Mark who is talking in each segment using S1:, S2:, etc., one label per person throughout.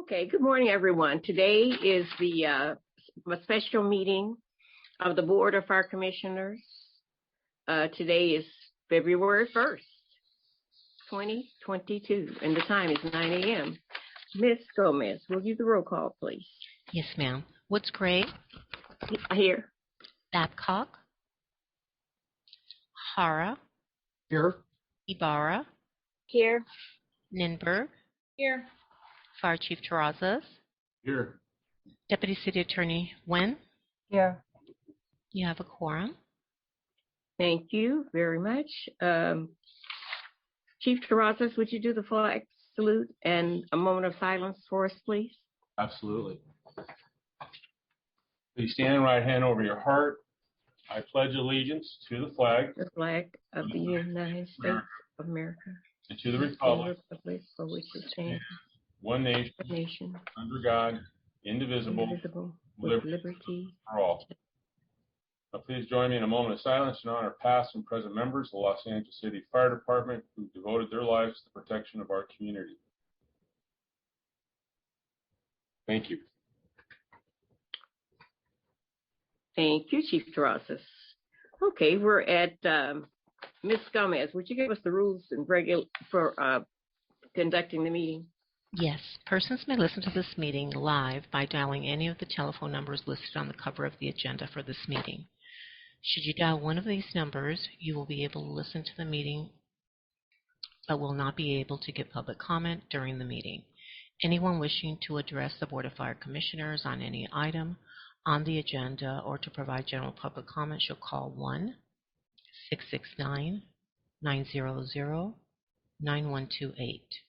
S1: Okay, good morning, everyone. Today is the a special meeting of the Board of Fire Commissioners. Today is February 1st, 2022, and the time is 9 a.m. Ms. Gomez, will you do the roll call, please?
S2: Yes, ma'am. Woods Gray?
S1: Here.
S2: Babcock? Hara?
S3: Here.
S2: Ibarra?
S1: Here.
S2: Ninberg?
S1: Here.
S2: Fire Chief Terrazas?
S3: Here.
S2: Deputy City Attorney Nguyen?
S1: Here.
S2: You have a quorum.
S1: Thank you very much. Chief Terrazas, would you do the flag salute and a moment of silence for us, please?
S3: Absolutely. Please stand, right hand over your heart. I pledge allegiance to the flag.
S1: The flag of the United States of America.
S3: And to the republic
S1: for which it stands.
S3: One nation, under God, indivisible,
S1: with liberty
S3: for all. Now please join me in a moment of silence in honor of past and present members of the Los Angeles City Fire Department who devoted their lives to the protection of our community. Thank you.
S1: Thank you, Chief Terrazas. Okay, we're at Ms. Gomez. Would you give us the rules and for conducting the meeting?
S2: Yes. Persons may listen to this meeting live by dialing any of the telephone numbers listed on the cover of the agenda for this meeting. Should you dial one of these numbers, you will be able to listen to the meeting but will not be able to give public comment during the meeting. Anyone wishing to address the Board of Fire Commissioners on any item on the agenda or to provide general public comment should call 1-669-900-9128.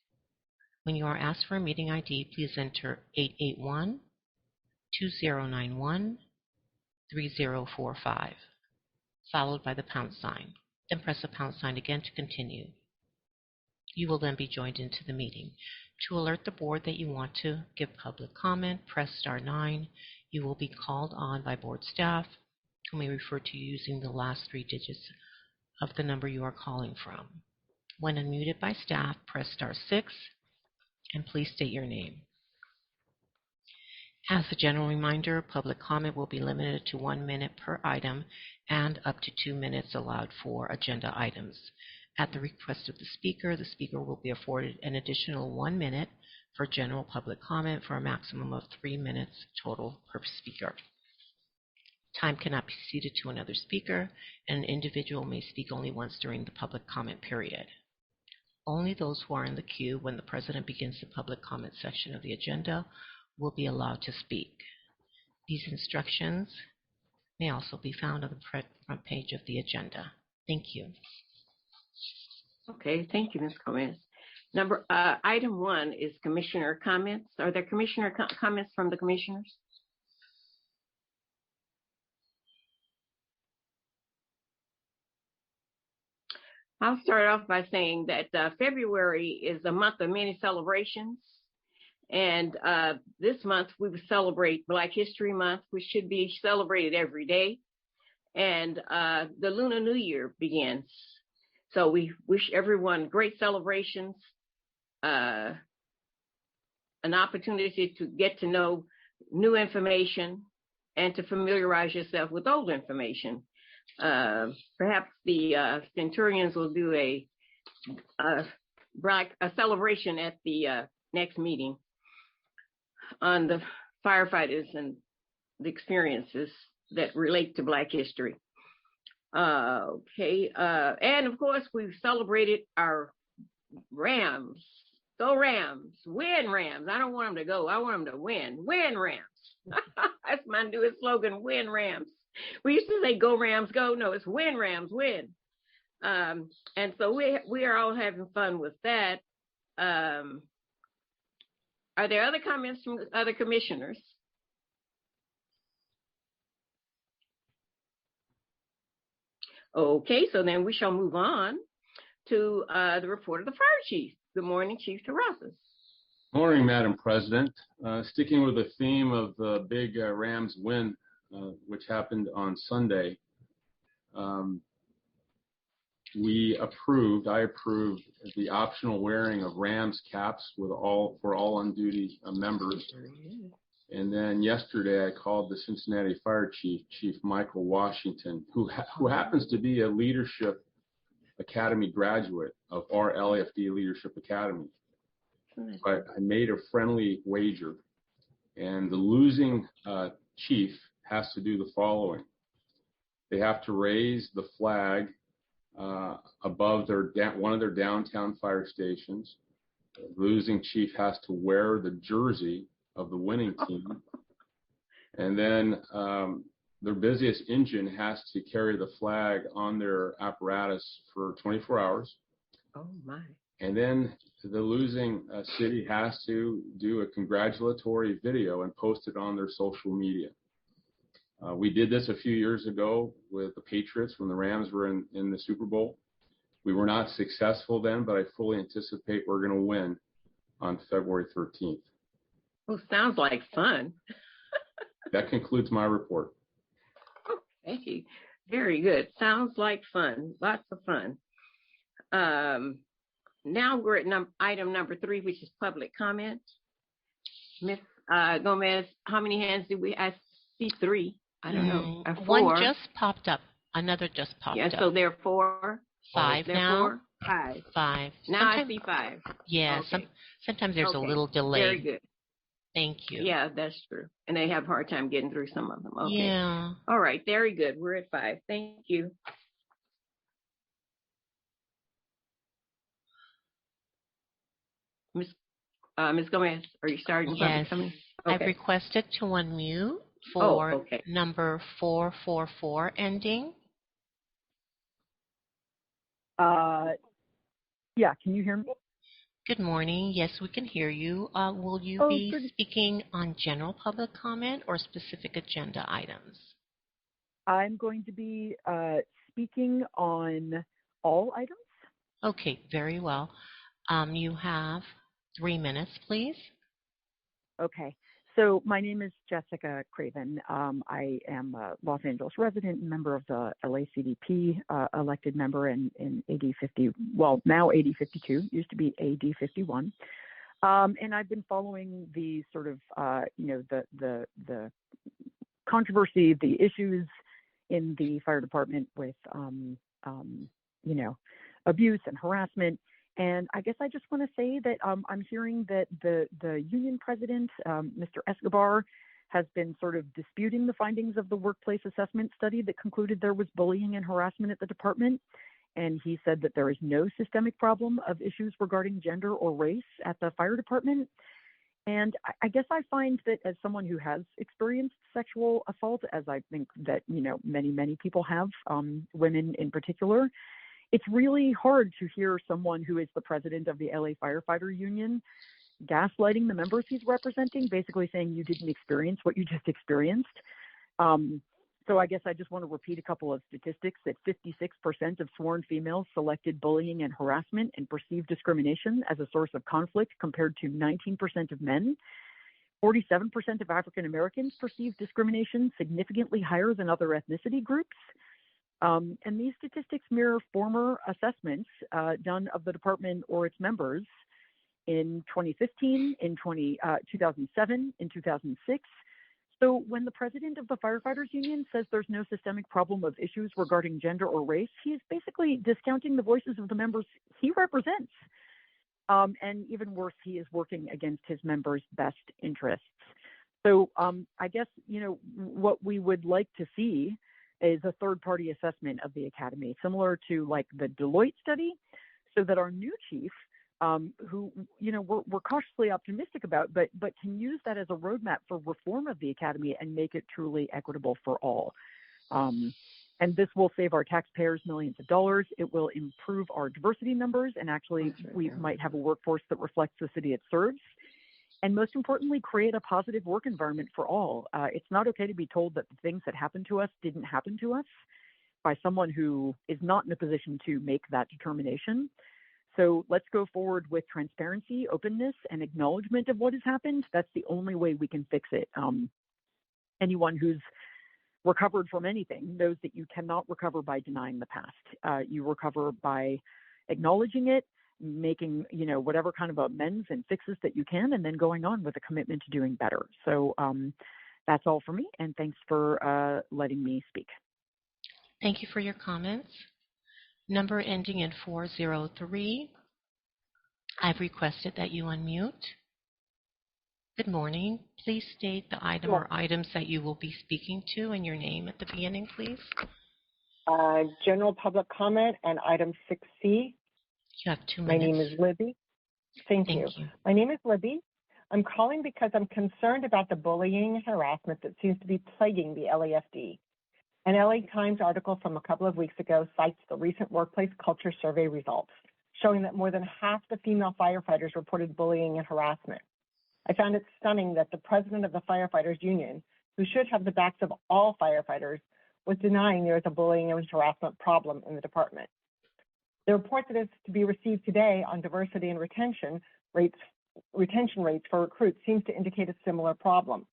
S2: When you are asked for a meeting ID, please enter 881-2091-3045, followed by the pound sign. Then press the pound sign again to continue. You will then be joined into the meeting. To alert the board that you want to give public comment, press *9. You will be called on by board staff, who may refer to you using the last 3 digits of the number you are calling from. When unmuted by staff, press *6. And please state your name. As a general reminder, public comment will be limited to 1 minute per item and up to 2 minutes allowed for agenda items. At the request of the speaker will be afforded an additional 1 minute for general public comment for a maximum of 3 minutes total per speaker. Time cannot be ceded to another speaker, and an individual may speak only once during the public comment period. Only those who are in the queue when the President begins the public comment section of the agenda will be allowed to speak. These instructions may also be found on the front page of the agenda. Thank you.
S1: Okay, thank you, Ms. Gomez. Item 1 is Commissioner comments. Are there Commissioner comments from the Commissioners? I'll start off by saying that February is a month of many celebrations. And this month we will celebrate Black History Month, which should be celebrated every day. And the Lunar New Year begins. So we wish everyone great celebrations, an opportunity to get to know new information and to familiarize yourself with old information. Perhaps the Centurions will do a celebration at the next meeting on the firefighters and the experiences that relate to Black history. And of course we've celebrated our Rams. Go Rams, win Rams. I don't want them to go, I want them to win. Win Rams. That's my newest slogan, win Rams. We used to say go Rams, go. No, it's win Rams, win. And so we are all having fun with that. Are there other comments from other commissioners? Okay, so then we shall move on to the report of the fire chief. Good morning, Chief Terrazas.
S3: Morning, Madam President. Sticking with the theme of the big Rams win, which happened on Sunday. I approved the optional wearing of Rams caps for all on-duty members. And then yesterday I called the Cincinnati Fire Chief, Chief Michael Washington, who happens to be a Leadership Academy graduate of our LAFD Leadership Academy. But I made a friendly wager, and the losing chief has to do the following. They have to raise the flag above one of their downtown fire stations. The losing chief has to wear the jersey of the winning team. And then their busiest engine has to carry the flag on their apparatus for 24 hours.
S1: Oh, my.
S3: And then the losing city has to do a congratulatory video and post it on their social media. We did this a few years ago with the Patriots when the Rams were in the Super Bowl. We were not successful then, but I fully anticipate we're going to win on February 13th.
S1: Well, sounds like fun.
S3: That concludes my report.
S1: Oh, thank you. Very good. Sounds like fun. Lots of fun. Now we're at item number 3, which is public comment. Ms. Gomez, how many hands do we? I see 3. I don't know. 4.
S2: One just popped up. Another just popped up.
S1: Yeah, so there are 4.
S2: 5 now.
S1: 5.
S2: 5.
S1: Now I see 5.
S2: Yeah,
S1: okay.
S2: Sometimes there's a little delay.
S1: Very good.
S2: Thank you.
S1: Yeah, that's true. And they have a hard time getting through some of them. Okay.
S2: Yeah.
S1: All right, very good. We're at 5. Thank you. Ms. Gomez, are you starting?
S2: Yes.
S1: Okay.
S2: I've requested to unmute for number 444 ending.
S4: Yeah, can you hear me?
S2: Good morning. Yes, we can hear you. Will you be speaking on general public comment or specific agenda items?
S4: I'm going to be speaking on all items.
S2: Okay, very well. You have 3 minutes, please.
S4: Okay. So my name is Jessica Craven. I am a Los Angeles resident and member of the LACDP, elected member in AD 50, well, now AD 52, used to be AD 51. And I've been following the sort of, the controversy, the issues in the fire department with, abuse and harassment. And I guess I just want to say that I'm hearing that the union president, Mr. Escobar, has been sort of disputing the findings of the workplace assessment study that concluded there was bullying and harassment at the department. And he said that there is no systemic problem of issues regarding gender or race at the fire department. And I guess I find that as someone who has experienced sexual assault, as I think that, many people have, women in particular, it's really hard to hear someone who is the president of the LA Firefighter Union gaslighting the members he's representing, basically saying you didn't experience what you just experienced. So I guess I just want to repeat a couple of statistics that 56% of sworn females selected bullying and harassment and perceived discrimination as a source of conflict compared to 19% of men. 47% of African Americans perceived discrimination significantly higher than other ethnicity groups. And these statistics mirror former assessments done of the department or its members in 2015, in 2007, in 2006. So when the president of the Firefighters Union says there's no systemic problem of issues regarding gender or race, he is basically discounting the voices of the members he represents. And even worse, he is working against his members' best interests. So I guess, what we would like to see is a third-party assessment of the academy, similar to like the Deloitte study, so that our new chief, who we're cautiously optimistic about, but can use that as a roadmap for reform of the academy and make it truly equitable for all. And this will save our taxpayers millions of dollars. It will improve our diversity numbers, and actually we might have a workforce that reflects the city it serves. And most importantly, create a positive work environment for all. It's not okay to be told that the things that happened to us didn't happen to us by someone who is not in a position to make that determination. So let's go forward with transparency, openness, and acknowledgement of what has happened. That's the only way we can fix it. Anyone who's recovered from anything knows that you cannot recover by denying the past. You recover by acknowledging it, making, whatever kind of amends and fixes that you can, and then going on with a commitment to doing better. So that's all for me, and thanks for letting me speak.
S2: Thank you for your comments. Number ending in 403. I've requested that you unmute. Good morning. Please state the item or items that you will be speaking to and your name at the beginning, please.
S5: General public comment and item 6C.
S2: You have 2 minutes.
S5: My name is Libby. Thank you. My name is Libby. I'm calling because I'm concerned about the bullying and harassment that seems to be plaguing the LAFD. An LA Times article from a couple of weeks ago cites the recent workplace culture survey results, showing that more than half the female firefighters reported bullying and harassment. I found it stunning that the president of the firefighters union, who should have the backs of all firefighters, was denying there is a bullying and harassment problem in the department. The report that is to be received today on diversity and retention rates for recruits seems to indicate a similar problem.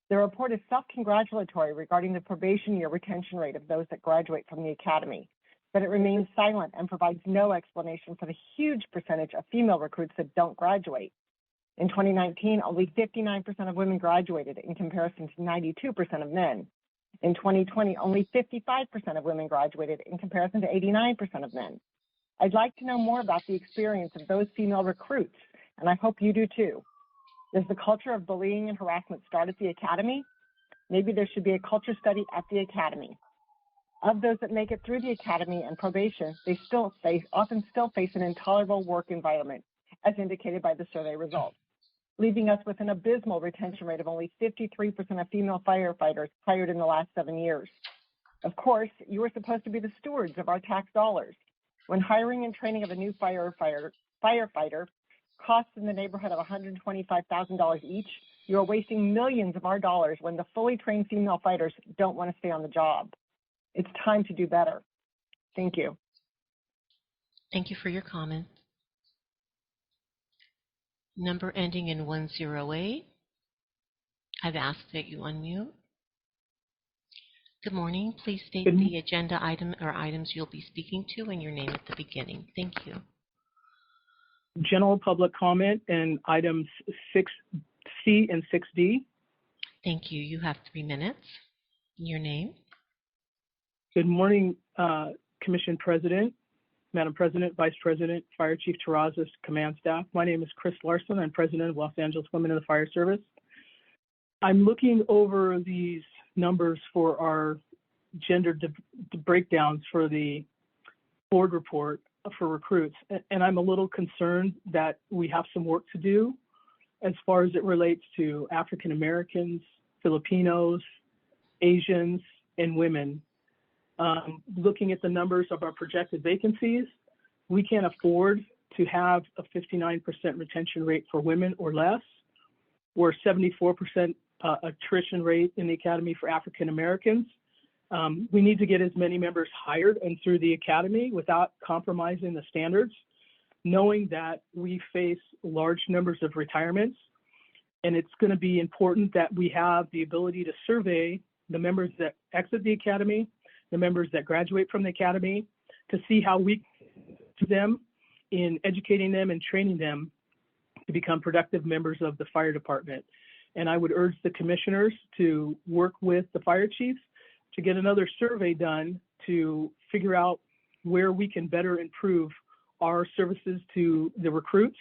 S5: The report is self-congratulatory regarding the probation year retention rate of those that graduate from the academy, but it remains silent and provides no explanation for the huge percentage of female recruits that don't graduate. In 2019, only 59% of women graduated in comparison to 92% of men. In 2020, only 55% of women graduated in comparison to 89% of men. I'd like to know more about the experience of those female recruits, and I hope you do too. Does the culture of bullying and harassment start at the academy? Maybe there should be a culture study at the academy. Of those that make it through the academy and probation, they often still face an intolerable work environment, as indicated by the survey results, leaving us with an abysmal retention rate of only 53% of female firefighters hired in the last 7 years. Of course, you are supposed to be the stewards of our tax dollars. When hiring and training of a new firefighter costs in the neighborhood of $125,000 each, you are wasting millions of our dollars when the fully trained female fighters don't want to stay on the job. It's time to do better. Thank you.
S2: Thank you for your comment. Number ending in 108. I've asked that you unmute. Good morning. Please state the agenda item or items you'll be speaking to and your name at the beginning. Thank you.
S6: General public comment and items 6C and 6D.
S2: Thank you. You have 3 minutes. Your name?
S6: Good morning, Commission President, Madam President, Vice President, Fire Chief Terrazas, Command Staff. My name is Chris Larson. I'm President of Los Angeles Women in the Fire Service. I'm looking over these numbers for our gender breakdowns for the board report for recruits, and I'm a little concerned that we have some work to do as far as it relates to African Americans, Filipinos, Asians, and women. Looking at the numbers of our projected vacancies, we can't afford to have a 59% retention rate for women or less, or 74% attrition rate in the Academy for African Americans. We need to get as many members hired and through the Academy without compromising the standards, knowing that we face large numbers of retirements. And it's going to be important that we have the ability to survey the members that exit the Academy, the members that graduate from the Academy, to see how we do them in educating them and training them to become productive members of the fire department. And I would urge the commissioners to work with the fire chiefs to get another survey done to figure out where we can better improve our services to the recruits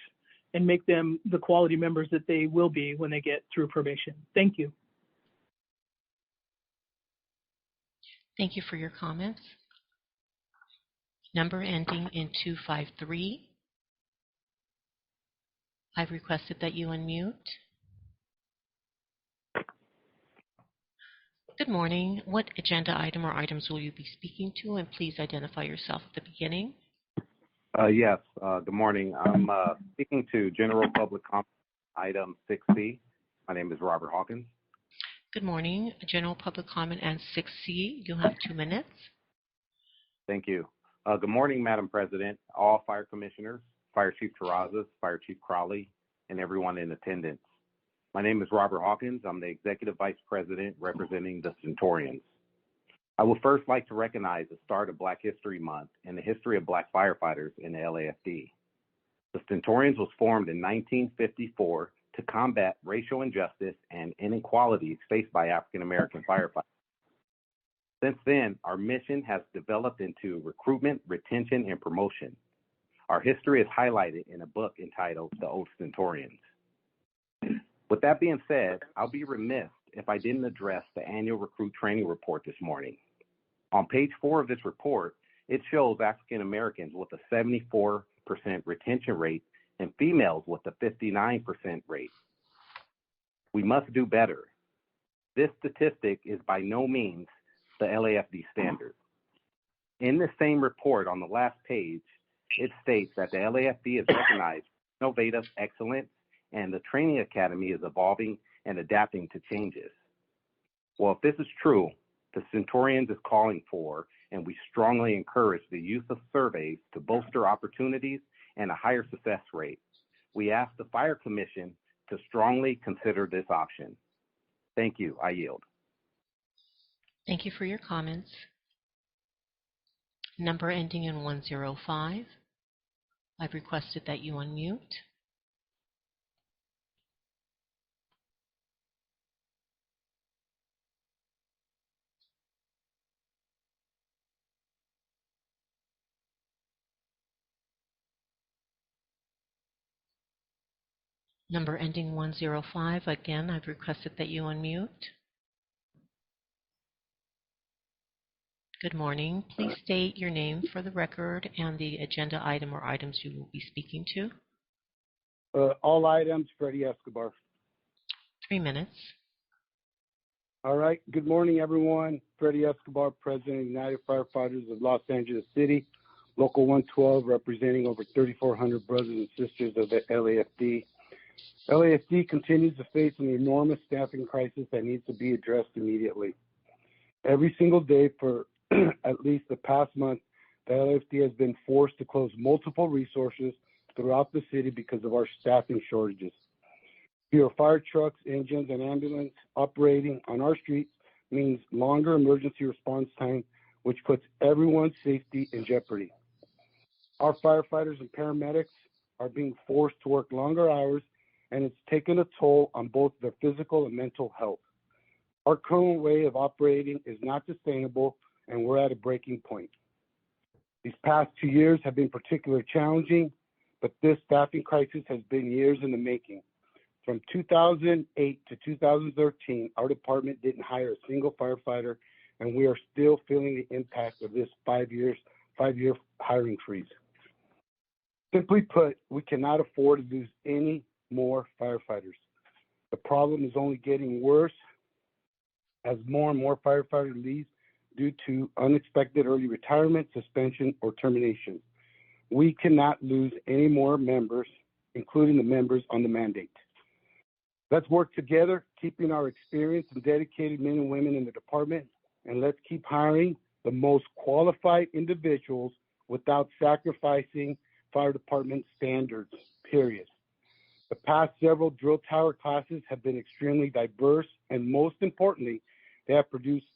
S6: and make them the quality members that they will be when they get through probation. Thank you.
S2: Thank you for your comments. Number ending in 253. I've requested that you unmute. Good morning. What agenda item or items will you be speaking to? And please identify yourself at the beginning.
S7: Yes, good morning. I'm speaking to General Public Comment, item 6C. My name is Robert Hawkins.
S2: Good morning. General public comment and 6C. You'll have 2 minutes.
S7: Thank you. Good morning, Madam President, all fire commissioners, Fire Chief Terrazas, Fire Chief Crowley, and everyone in attendance. My name is Robert Hawkins. I'm the Executive Vice President representing the Centurions. I would first like to recognize the start of Black History Month and the history of Black firefighters in the LAFD. The Stentorians was formed in 1954 to combat racial injustice and inequalities faced by African American firefighters. Since then, our mission has developed into recruitment, retention, and promotion. Our history is highlighted in a book entitled The Old Stentorians. With that being said, I'll be remiss if I didn't address the annual recruit training report this morning. On page 4 of this report, it shows African Americans with a 74% retention rate and females with a 59% rate. We must do better. This statistic is by no means the LAFD standard. In the same report on the last page, it states that the LAFD is recognized for innovative excellence and the training academy is evolving and adapting to changes. Well, if this is true, the Stentorians is calling for, and we strongly encourage the use of surveys to bolster opportunities and a higher success rate. We ask the Fire Commission to strongly consider this option. Thank you. I yield.
S2: Thank you for your comments. Number ending in 105. I've requested that you unmute. Number ending 105. Again, I've requested that you unmute. Good morning. Please state your name for the record and the agenda item or items you will be speaking to.
S8: All items, Freddie Escobar.
S2: 3 minutes.
S8: All right. Good morning, everyone. Freddie Escobar, President of United Firefighters of Los Angeles City, Local 112, representing over 3,400 brothers and sisters of the LAFD. LAFD continues to face an enormous staffing crisis that needs to be addressed immediately. Every single day for at least the past month, the LAFD has been forced to close multiple resources throughout the city because of our staffing shortages. Fewer fire trucks, engines, and ambulance operating on our streets means longer emergency response time, which puts everyone's safety in jeopardy. Our firefighters and paramedics are being forced to work longer hours, and it's taken a toll on both their physical and mental health. Our current way of operating is not sustainable, and we're at a breaking point. These past 2 years have been particularly challenging, but this staffing crisis has been years in the making. From 2008 to 2013, our department didn't hire a single firefighter, and we are still feeling the impact of this five-year hiring freeze. Simply put, we cannot afford to lose any more firefighters. The problem is only getting worse as more and more firefighters leave due to unexpected early retirement, suspension, or termination. We cannot lose any more members, including the members on the mandate. Let's work together, keeping our experienced and dedicated men and women in the department, and let's keep hiring the most qualified individuals without sacrificing fire department standards, period. The past several drill tower classes have been extremely diverse, and most importantly, they have produced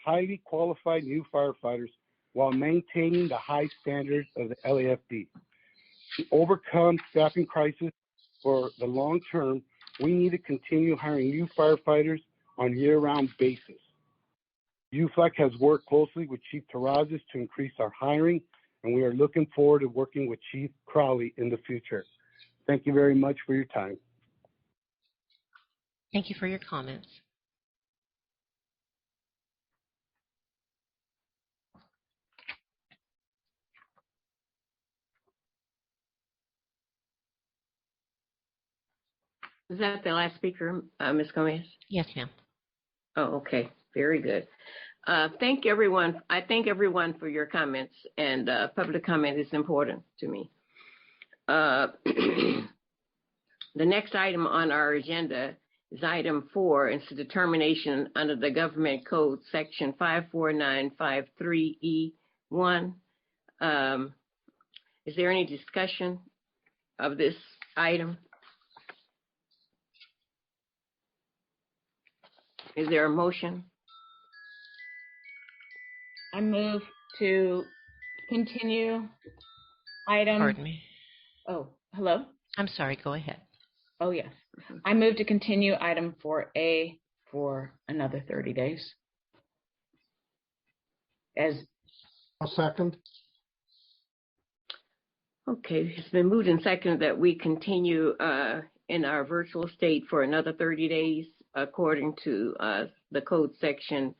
S8: highly qualified new firefighters while maintaining the high standards of the LAFD. To overcome staffing crisis for the long term, we need to continue hiring new firefighters on a year-round basis. UFLAC has worked closely with Chief Terrazas to increase our hiring, and we are looking forward to working with Chief Crowley in the future. Thank you very much for your time.
S2: Thank you for your comments.
S1: Is that the last speaker, Ms. Gomez?
S2: Yes, ma'am.
S1: Oh, okay. Very good. Thank everyone. I thank everyone for your comments, and public comment is important to me. The next item on our agenda is item 4. It's the determination under the Government Code, Section 54953E1. Is there any discussion of this item? Is there a motion?
S9: I move to continue item.
S2: Pardon me.
S9: Oh, hello?
S2: I'm sorry, go ahead.
S9: Oh, yes. I move to continue item 4A for another 30 days.
S10: I'll second.
S1: Okay, it's been moved and seconded that we continue in our virtual state for another 30 days according to the code section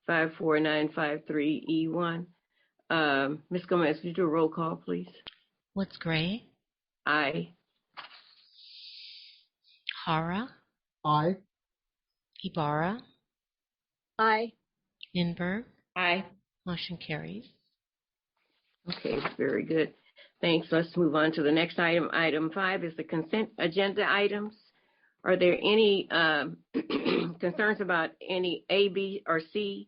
S1: 54953E1. Ms. Gomez, would you do a roll call, please?
S2: Woods Gray?
S1: Aye.
S2: Hara?
S10: Aye.
S2: Ibarra?
S11: Aye.
S2: Lindbergh?
S9: Aye.
S2: Motion carries.
S1: Okay, very good. Thanks. Let's move on to the next item. Item 5 is the consent agenda items. Are there any concerns about any A, B, or C?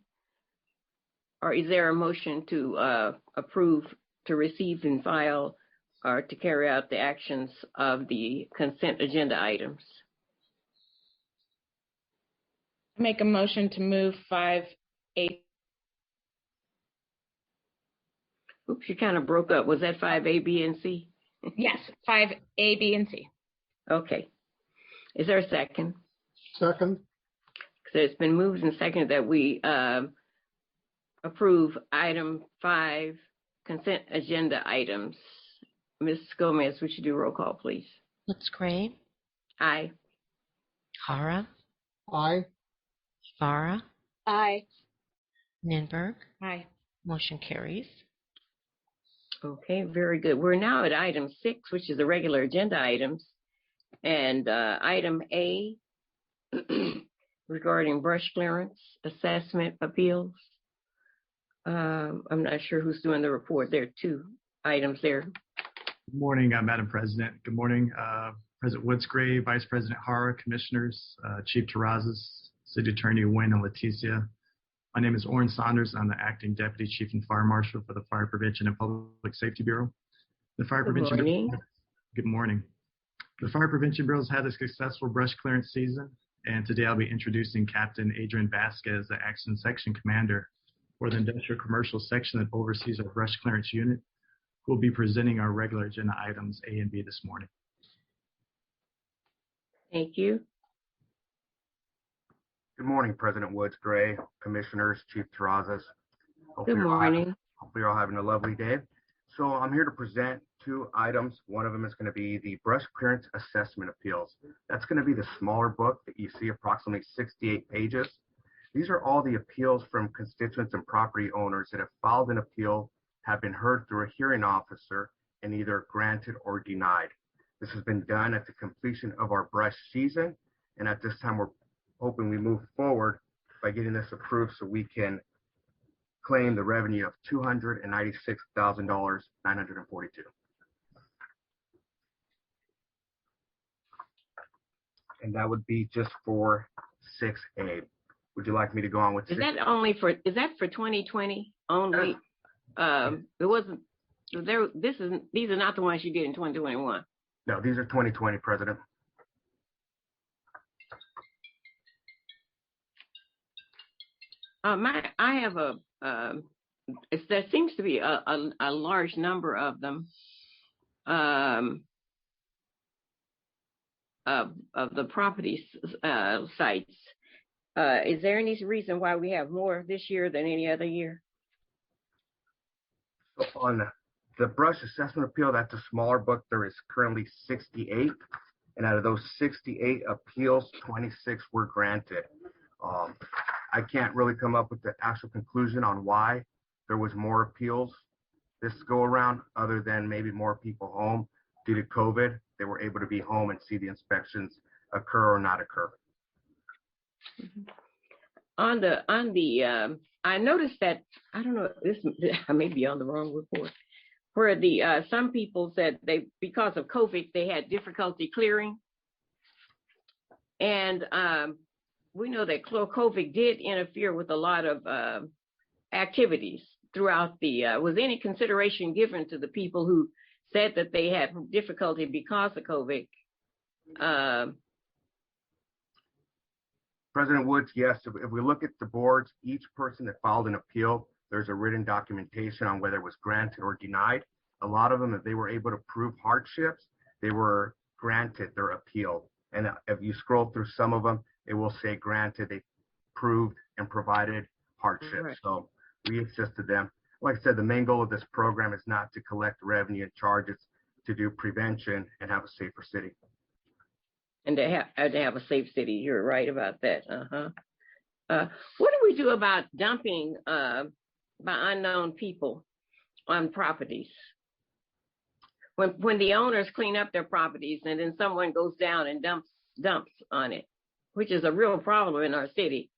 S1: Or is there a motion to approve, to receive and file, or to carry out the actions of the consent agenda items?
S9: Make a motion to move 5A.
S1: Oops, you kind of broke up. Was that 5A, B, and C?
S9: Yes, 5A, B, and C.
S1: Okay. Is there a second?
S10: Second.
S1: So it's been moved and seconded that we approve item 5 consent agenda items. Ms. Gomez, would you do roll call, please?
S2: Woods Gray?
S1: Aye.
S2: Hara?
S10: Aye.
S2: Ibarra?
S11: Aye.
S2: Lindbergh?
S9: Aye.
S2: Motion carries.
S1: Okay, very good. We're now at item 6, which is the regular agenda items. And item A, regarding brush clearance assessment appeals. I'm not sure who's doing the report. There are 2 items there.
S12: Good morning, Madam President. Good morning, President Woods Gray, Vice President Hara, Commissioners, Chief Terrazas, City Attorney Wynn and Leticia. My name is Orrin Saunders. I'm the Acting Deputy Chief and Fire Marshal for the Fire Prevention and Public Safety Bureau. The Fire Prevention
S1: Bureau.
S12: Good morning. The Fire Prevention Bureau has had a successful brush clearance season, and today I'll be introducing Captain Adrian Vasquez, the Action Section Commander for the Industrial Commercial Section that oversees our brush clearance unit, who will be presenting our regular agenda items A and B this morning.
S1: Thank you.
S13: Good morning, President Woods Gray, Commissioners, Chief Terrazas.
S1: Good morning.
S13: Hope you're all having a lovely day. So I'm here to present 2 items. One of them is going to be the brush clearance assessment appeals. That's going to be the smaller book that you see, approximately 68 pages. These are all the appeals from constituents and property owners that have filed an appeal, have been heard through a hearing officer, and either granted or denied. This has been done at the completion of our brush season, and at this time we're hoping we move forward by getting this approved so we can claim the revenue of $296,942. And that would be just for 6A. Would you like me to go on with 6A?
S1: Is that for 2020 only? It wasn't there. These are not the ones you did in 2021.
S13: No, these are 2020, President.
S1: I have there seems to be a large number of them, of the property sites. Is there any reason why we have more this year than any other year?
S13: So on the brush assessment appeal, that's a smaller book. There is currently 68, and out of those 68 appeals, 26 were granted. I can't really come up with the actual conclusion on why there was more appeals this go around, other than maybe more people home due to COVID. They were able to be home and see the inspections occur or not occur.
S1: Mm-hmm. I noticed that, I don't know, I may be on the wrong report, where some people said because of COVID, they had difficulty clearing. And we know that COVID did interfere with a lot of activities throughout was any consideration given to the people who said that they had difficulty because of COVID?
S13: President Woods, yes, if we look at the boards, each person that filed an appeal, there's a written documentation on whether it was granted or denied. A lot of them, if they were able to prove hardships, they were granted their appeal. And if you scroll through some of them, it will say granted, they proved and provided hardships. Right. So we assisted them. Like I said, the main goal of this program is not to collect revenue and charges, to do prevention and have a safer city.
S1: And to have a safe city. You're right about that. What do we do about dumping by unknown people on properties? When the owners clean up their properties and then someone goes down and dumps on it, which is a real problem in our city.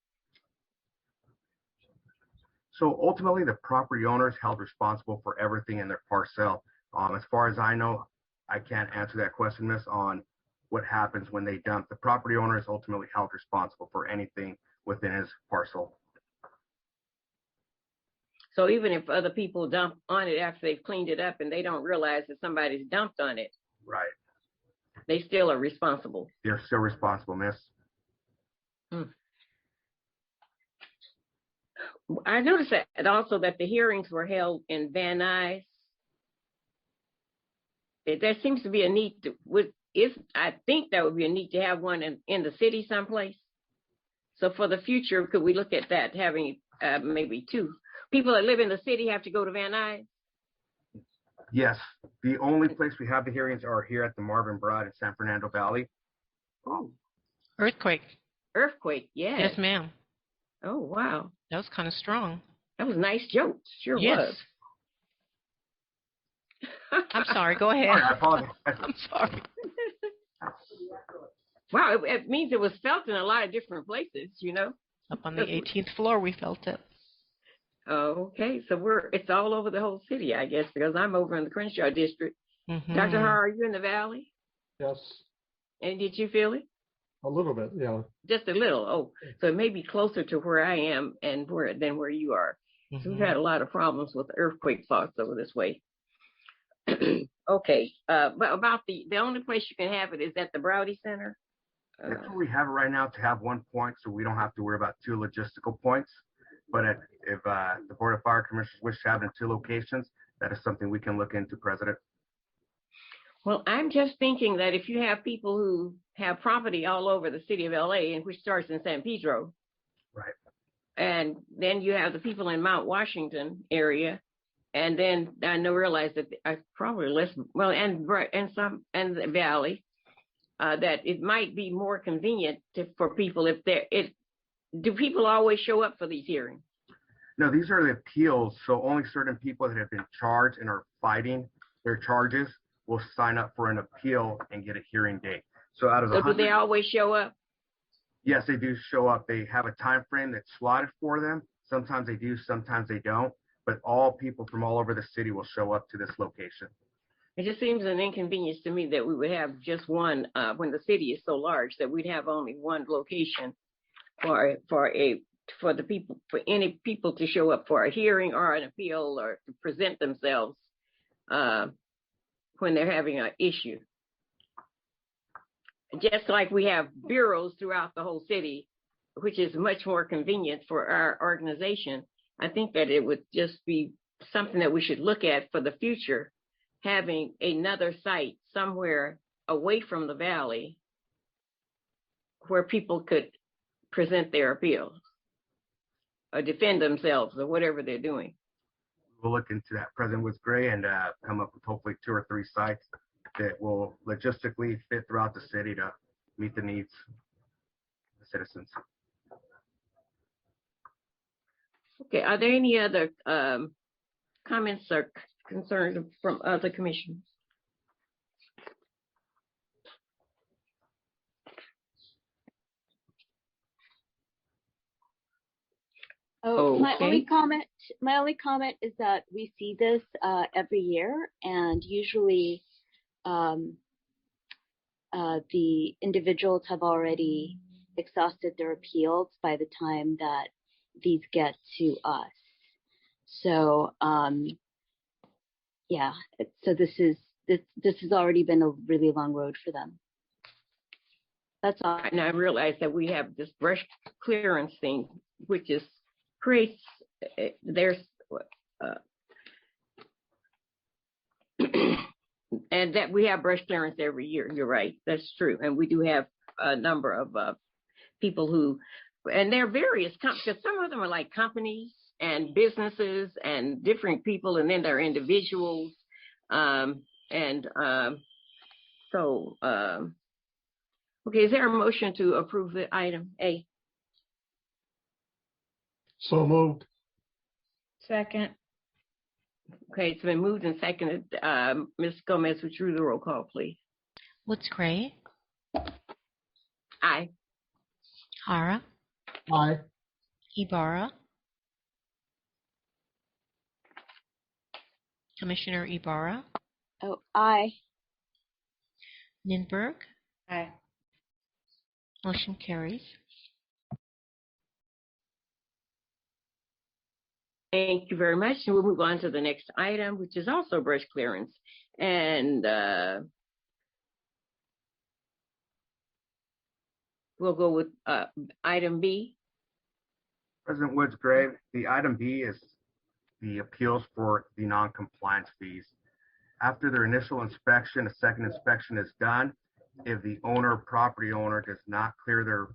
S13: So ultimately, the property owner is held responsible for everything in their parcel. As far as I know, I can't answer that question, Miss, on what happens when they dump. The property owner is ultimately held responsible for anything within his parcel.
S1: So even if other people dump on it after they've cleaned it up and they don't realize that somebody's dumped on it,
S13: right,
S1: they still are responsible.
S13: They're still responsible, Miss.
S1: I noticed that also that the hearings were held in Van Nuys. There seems to be a need I think that would be a need to have one in the city someplace. So for the future, could we look at that, having maybe two? People that live in the city have to go to Van Nuys?
S13: Yes. The only place we have the hearings are here at the Marvin Broad in San Fernando Valley.
S1: Oh.
S2: Earthquake,
S1: yes.
S2: Yes, ma'am.
S1: Oh, wow.
S2: That was kind of strong.
S1: That was a nice joke. Sure
S2: yes.
S1: was.
S2: I'm sorry. Go ahead.
S13: I apologize.
S2: I'm sorry.
S1: Wow, it means it was felt in a lot of different places,
S2: Up on the 18th floor, we felt it.
S1: Okay, so it's all over the whole city, I guess, because I'm over in the Crenshaw district.
S2: Mm-hmm.
S1: Dr. Har, are you in the valley?
S10: Yes.
S1: And did you feel it?
S10: A little bit, yeah.
S1: Just a little. Oh, so it may be closer to where I am and than where you are. Mm-hmm. So we've had a lot of problems with earthquake faults over this way. Okay, but about the only place you can have it is at the Browdy Center.
S13: That's where we have it right now, to have one point, so we don't have to worry about two logistical points. But if the Board of Fire Commissioners wish to have it in two locations, that is something we can look into, President.
S1: Well, I'm just thinking that if you have people who have property all over the city of LA, and which starts in San Pedro,
S13: right, and
S1: then you have the people in Mount Washington area, and then I realize that I probably less well, and the Valley, that it might be more convenient for people if do people always show up for these hearings?
S13: No, these are the appeals, so only certain people that have been charged and are fighting their charges will sign up for an appeal and get a hearing date. So out of the
S1: do they always show up?
S13: Yes, they do show up. They have a time frame that's slotted for them. Sometimes they do, sometimes they don't. But all people from all over the city will show up to this location.
S1: It just seems an inconvenience to me that we would have just one, when the city is so large, that we'd have only one location for any people to show up for a hearing or an appeal or to present themselves when they're having an issue. Just like we have bureaus throughout the whole city, which is much more convenient for our organization. I think that it would just be something that we should look at for the future, having another site somewhere away from the valley where people could present their appeals or defend themselves or whatever they're doing.
S13: We'll look into that, President Woods Gray, and come up with hopefully 2 or 3 sites that will logistically fit throughout the city to meet the needs of the citizens.
S1: Okay, are there any other comments or concerns from other commissioners?
S11: Oh, okay. My only comment is that we see this every year, and usually the individuals have already exhausted their appeals by the time that these get to us. So yeah, so this has already been a really long road for them. That's all.
S1: And I realize that we have this brush clearance thing, which creates there's uh, and that we have brush clearance every year. You're right. That's true. And we do have a number of people who, and they're various because some of them are like companies and businesses and different people, and then they're individuals. Okay, is there a motion to approve the item A?
S10: So moved.
S9: Second.
S1: Okay, it's been moved and seconded. Ms. Gomez, would you do the roll call, please?
S2: Woods Gray,
S1: Aye.
S2: Hara,
S10: Aye.
S2: Ibarra, Commissioner Ibarra,
S11: Oh, aye.
S2: Ninberg.
S9: Aye.
S2: Motion carries.
S1: Thank you very much. And we'll move on to the next item, which is also brush clearance. And we'll go with item B.
S13: President Woods Gray, the item B is the appeals for the non-compliance fees. After their initial inspection, a second inspection is done. If the property owner does not clear their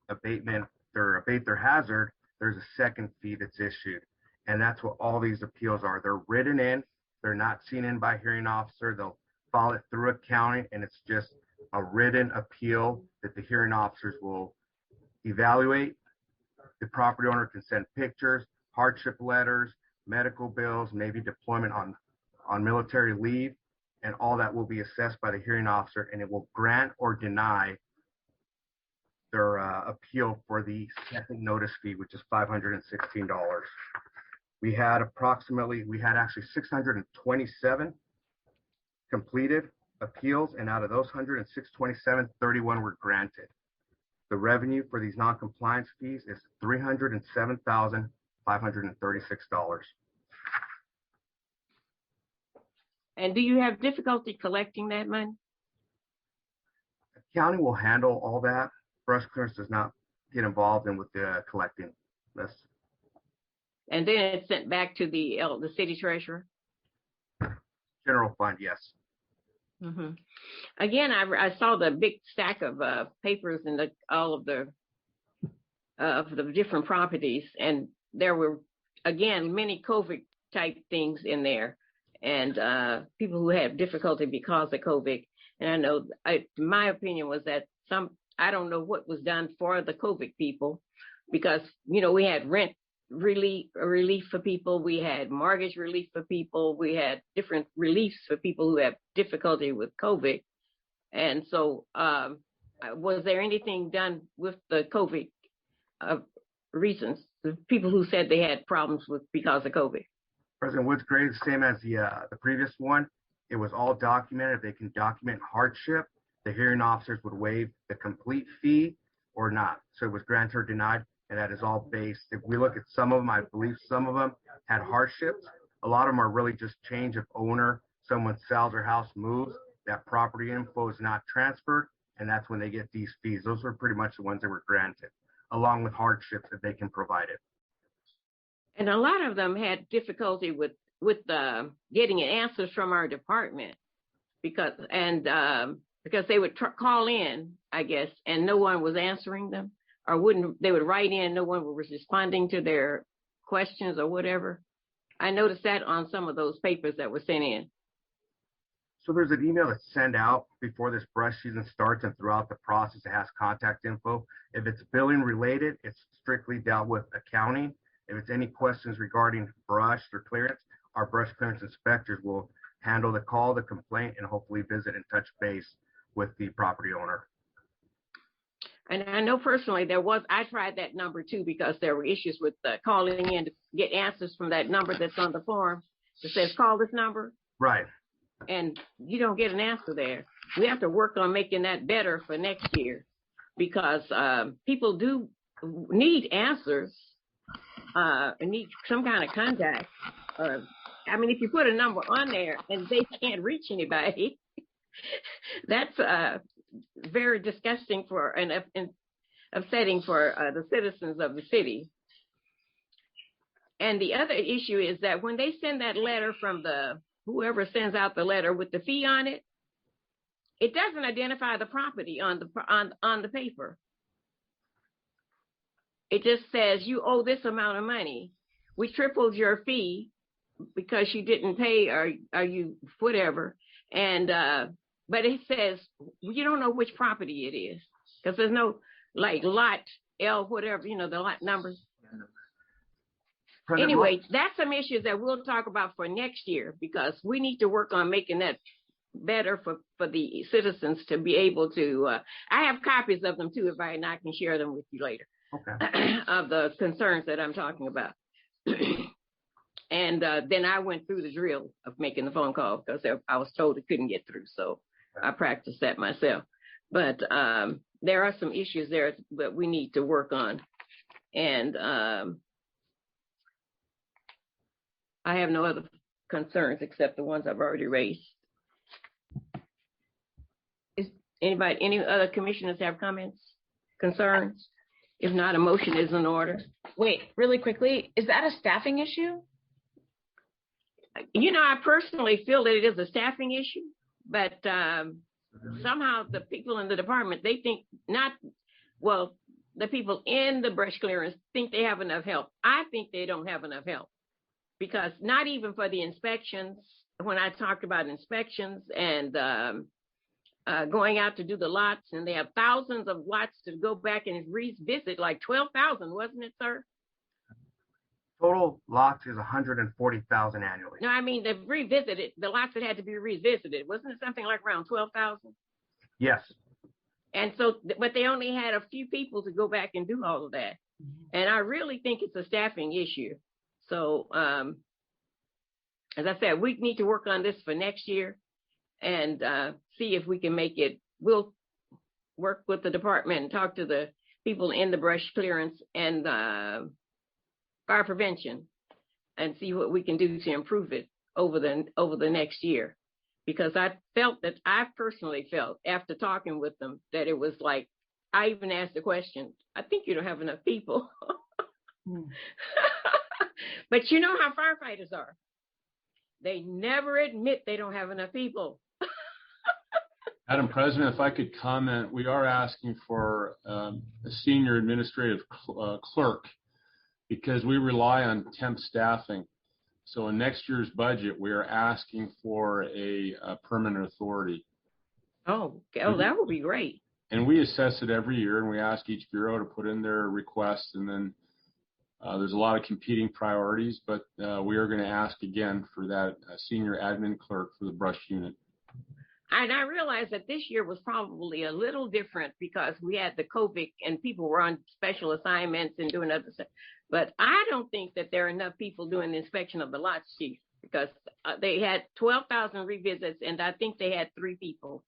S13: abatement or abate their hazard, there's a second fee that's issued. And that's what all these appeals are. They're written in, they're not seen in by hearing officer, they'll file it through accounting, and it's just a written appeal that the hearing officers will evaluate. The property owner can send pictures, hardship letters, medical bills, maybe deployment on military leave, and all that will be assessed by the hearing officer, and it will grant or deny their appeal for the second notice fee, which is $516. We had actually 627 completed appeals, and out of those 627, 31 were granted. The revenue for these non-compliance fees is $307,536.
S1: And do you have difficulty collecting that money?
S13: The county will handle all that. Brush clearance does not get involved in with the collecting this.
S1: And then it's sent back to the city treasurer?
S13: General fund, yes.
S1: Mm-hmm. Again, I saw the big stack of papers and all of the different properties, and there were, again, many COVID type things in there, and people who had difficulty because of COVID. And I know, my opinion was that I don't know what was done for the COVID people, because, we had rent relief for people, we had mortgage relief for people, we had different reliefs for people who have difficulty with COVID. And so was there anything done with the COVID reasons, the people who said they had problems because of COVID?
S13: President Woods Gray, the same as the previous one. It was all documented. If they can document hardship, the hearing officers would waive the complete fee or not. So it was granted or denied, and that is all based. If we look at some of them, I believe some of them had hardships. A lot of them are really just change of owner. Someone sells their house, moves, that property info is not transferred, and that's when they get these fees. Those were pretty much the ones that were granted, along with hardships that they can provide it.
S1: And a lot of them had difficulty with getting answers from our department because they would call in, I guess, and no one was answering them, or they would write in, no one was responding to their questions or whatever. I noticed that on some of those papers that were sent in.
S13: So there's an email that's sent out before this brush season starts, and throughout the process it has contact info. If it's billing related, it's strictly dealt with accounting. If it's any questions regarding brush or clearance, our brush clearance inspectors will handle the call, the complaint, and hopefully visit and touch base with the property owner.
S1: And I know personally I tried that number too, because there were issues with calling in to get answers from that number that's on the form that says call this number.
S13: Right.
S1: And you don't get an answer there. We have to work on making that better for next year, because people do need answers, need some kind of contact. If you put a number on there and they can't reach anybody, that's very disgusting and upsetting for the citizens of the city. And the other issue is that when they send that letter from whoever sends out the letter with the fee on it, it doesn't identify the property on the paper. It just says you owe this amount of money. We tripled your fee because you didn't pay or you whatever. And but it says you don't know which property it is because there's no like lot L whatever, the lot numbers. Anyway, that's some issues that we'll talk about for next year because we need to work on making that better for the citizens to be able to. I have copies of them too, if I can share them with you later.
S13: Okay.
S1: Of the concerns that I'm talking about. And then I went through the drill of making the phone call because I was told it couldn't get through, so I practiced that myself. But there are some issues there that we need to work on, and I have no other concerns except the ones I've already raised. Is any other commissioners have comments, concerns? If not, a motion is in order.
S9: Wait, really quickly, is that a staffing issue?
S1: I personally feel that it is a staffing issue, but somehow the people in the department, they think the people in the brush clearance think they have enough help. I think they don't have enough help because not even for the inspections, when I talked about inspections and going out to do the lots, and they have thousands of lots to go back and revisit, like 12,000, wasn't it, sir?
S13: Total lots is 140,000 annually.
S1: No, I mean, they've revisited, the lots that had to be revisited. Wasn't it something like around 12,000?
S13: Yes.
S1: And so, but they only had a few people to go back and do all of that. And I really think it's a staffing issue. So, as I said, we need to work on this for next year and see if we can make it. We'll work with the department and talk to the people in the brush clearance and fire prevention and see what we can do to improve it over the next year. Because I personally felt after talking with them that it was like, I even asked the question, I think you don't have enough people. But you know how firefighters are. They never admit they don't have enough people.
S3: Madam President, if I could comment, we are asking for a senior administrative clerk because we rely on temp staffing. So in next year's budget, we are asking for a permanent authority.
S1: Oh, that would be great.
S3: And we assess it every year, and we ask each bureau to put in their requests, and then there's a lot of competing priorities, but we are going to ask again for that senior admin clerk for the brush unit.
S1: And I realized that this year was probably a little different because we had the COVID and people were on special assignments and doing other stuff. But I don't think that there are enough people doing the inspection of the lots, Chief, because they had 12,000 revisits, and I think they had 3 people.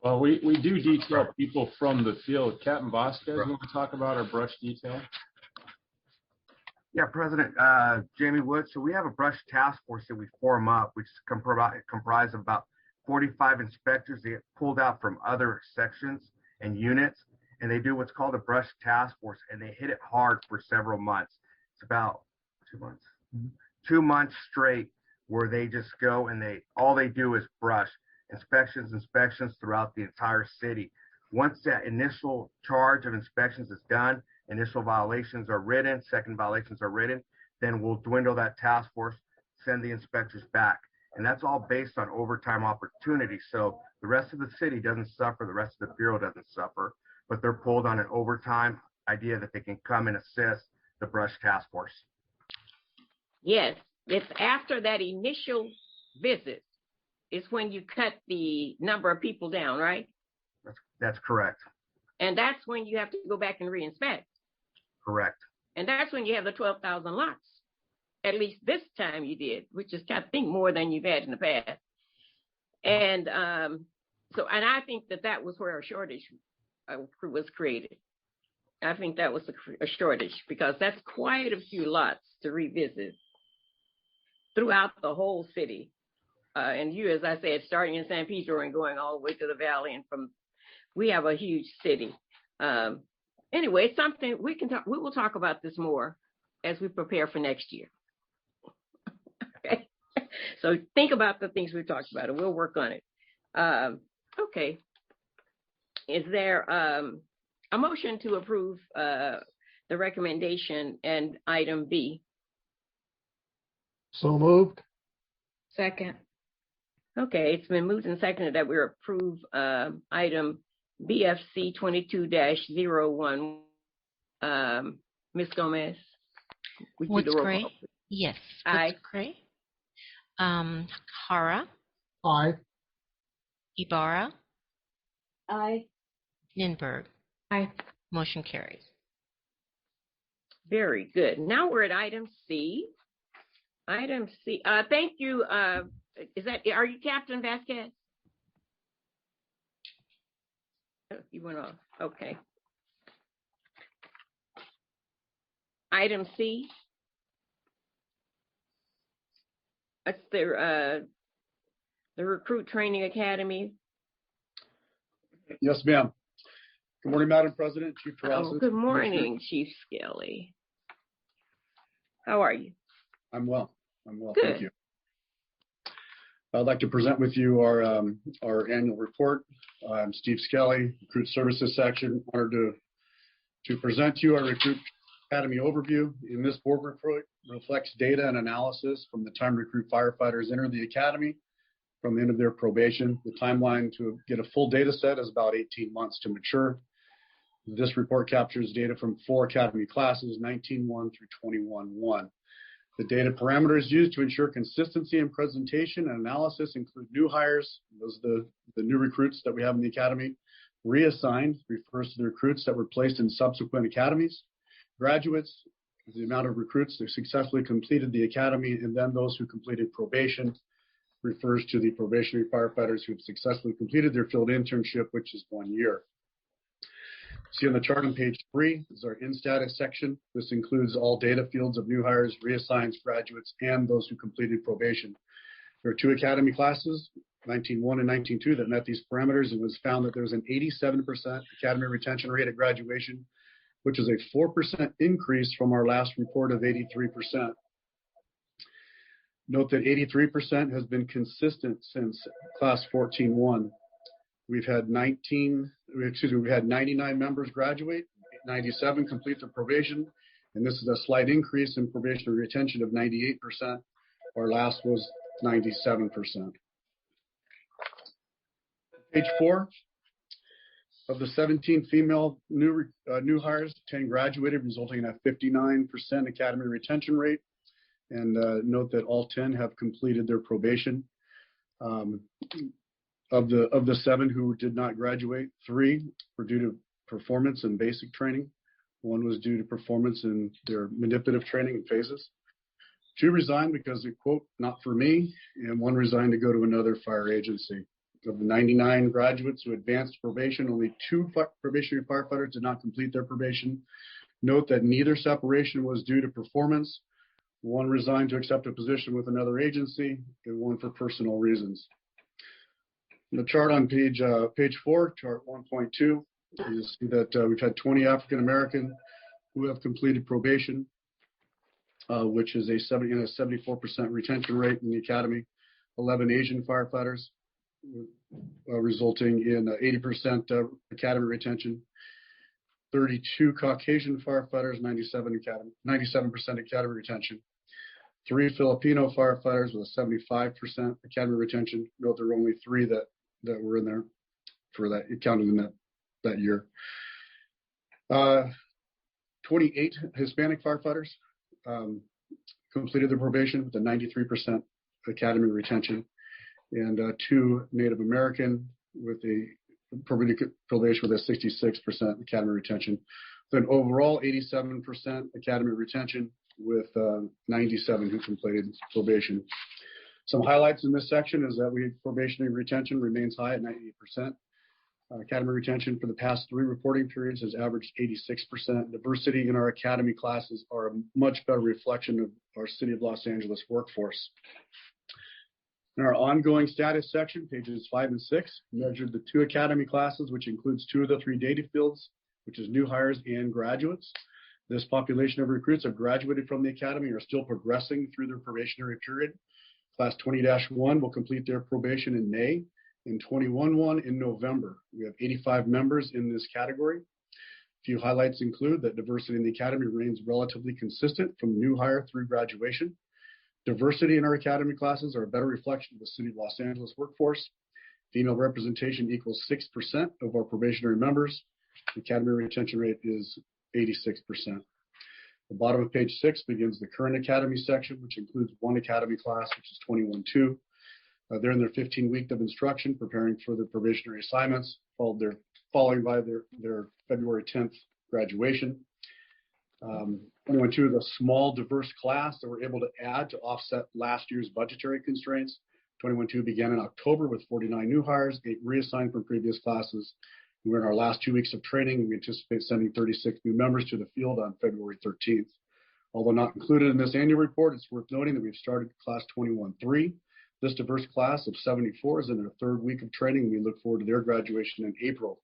S3: Well, we do detail people from the field. Captain Vasquez, you want to talk about our brush detail?
S13: Yeah, President Jamie Wood. So we have a brush task force that we form up, which is comprised of about 45 inspectors. They get pulled out from other sections and units, and they do what's called a brush task force, and they hit it hard for several months. It's about 2 months, 2 months straight, where they just go and all they do is brush inspections throughout the entire city. Once that initial charge of inspections is done, initial violations are written, second violations are written, then we'll dwindle that task force, send the inspectors back. And that's all based on overtime opportunities. So the rest of the city doesn't suffer, the rest of the bureau doesn't suffer, but they're pulled on an overtime idea that they can come and assist the brush task force.
S1: Yes, it's after that initial visit is when you cut the number of people down, right?
S13: That's correct.
S1: And that's when you have to go back and reinspect.
S13: Correct.
S1: And that's when you have the 12,000 lots. At least this time you did, which is, I think, more than you've had in the past. And and I think that was where a shortage was created. I think that was a shortage because that's quite a few lots to revisit throughout the whole city. And you, as I said, starting in San Pedro and going all the way to the valley, and we have a huge city. Anyway, it's something we will talk about this more as we prepare for next year. Okay. So think about the things we've talked about, and we'll work on it. Okay. Is there a motion to approve the recommendation and item B?
S10: So moved.
S9: Second.
S1: Okay, it's been moved and seconded that we approve item BFC 22-01. Ms. Gomez?
S2: Woods Gray? Yes.
S1: Aye.
S2: Woods Gray? Hara?
S10: Aye.
S2: Ibarra?
S11: Aye.
S2: Ninberg?
S9: Aye.
S2: Motion carries.
S1: Very good. Now we're at item C. Item C. Thank you. Are you Captain Vasquez? Oh, you went off. Okay. Item C. That's the Recruit Training Academy.
S14: Yes, ma'am. Good morning, Madam President, Chief Terrazas.
S1: Oh, good morning, Chief Skelly. How are you?
S14: I'm well. Good. Thank you. I'd like to present with you our annual report. I'm Steve Skelly, Recruit Services Section. Honored to present to you our Recruit Academy overview. In this board report reflects data and analysis from the time recruit firefighters enter the academy from the end of their probation. The timeline to get a full data set is about 18 months to mature. This report captures data from 4 academy classes, 19-1 through 21-1. The data parameters used to ensure consistency in presentation and analysis include new hires, those are the new recruits that we have in the academy. Reassigned refers to the recruits that were placed in subsequent academies. Graduates, the amount of recruits that successfully completed the academy, and then those who completed probation refers to the probationary firefighters who have successfully completed their field internship, which is 1 year. See on the chart on page 3 is our in status section. This includes all data fields of new hires, reassigns, graduates, and those who completed probation. There are 2 academy classes, 19-1 and 19-2, that met these parameters. It was found that there was an 87% academy retention rate at graduation, which is a 4% increase from our last report of 83%. Note that 83% has been consistent since class 14-1. We've had 99 members graduate, 97 complete their probation, and this is a slight increase in probationary retention of 98%. Our last was 97%. Page 4, of the 17 female new hires, 10 graduated, resulting in a 59% academy retention rate. And note that all 10 have completed their probation. Of the 7 who did not graduate, 3 were due to performance and basic training. 1 was due to performance in their manipulative training and phases. 2 resigned because they, quote, not for me, and 1 resigned to go to another fire agency. Of the 99 graduates who advanced probation, only 2 probationary firefighters did not complete their probation. Note that neither separation was due to performance. 1 resigned to accept a position with another agency, and 1 for personal reasons. The chart on page 4, chart 1.2, you see that we've had 20 African American who have completed probation, which is a 74% retention rate in the academy. 11 Asian firefighters, resulting in 80% academy retention. 32 Caucasian firefighters, 97% academy retention. 3 Filipino firefighters with a 75% academy retention. Note there were only 3 that were in there for that, counted in that year. 28 Hispanic firefighters completed their probation with a 93% academy retention, and 2 Native American with a probation with a 66% academy retention. Then overall 87% academy retention with 97 who completed probation. Some highlights in this section is that probationary retention remains high at 98%. Academy retention for the past 3 reporting periods has averaged 86%. Diversity in our academy classes are a much better reflection of our City of Los Angeles workforce. In our ongoing status section, pages 5 and 6, measured the 2 academy classes, which includes 2 of the 3 data fields, which is new hires and graduates. This population of recruits have graduated from the academy and are still progressing through their probationary period. Class 20-1 will complete their probation in May and 21-1 in November. We have 85 members in this category. A few highlights include that diversity in the academy remains relatively consistent from new hire through graduation. Diversity in our academy classes are a better reflection of the City of Los Angeles workforce. Female representation equals 6% of our probationary members. The academy retention rate is 86%. The bottom of page 6 begins the current academy section, which includes one academy class, which is 21-2. They're in their 15 week of instruction, preparing for their probationary assignments, following by their February 10th graduation. 21-2 is a small, diverse class that we're able to add to offset last year's budgetary constraints. 21-2 began in October with 49 new hires, 8 reassigned from previous classes. We're in our last 2 weeks of training, and we anticipate sending 36 new members to the field on February 13th. Although not included in this annual report, it's worth noting that we've started class 21-3. This diverse class of 74 is in their 3rd week of training, and we look forward to their graduation in April.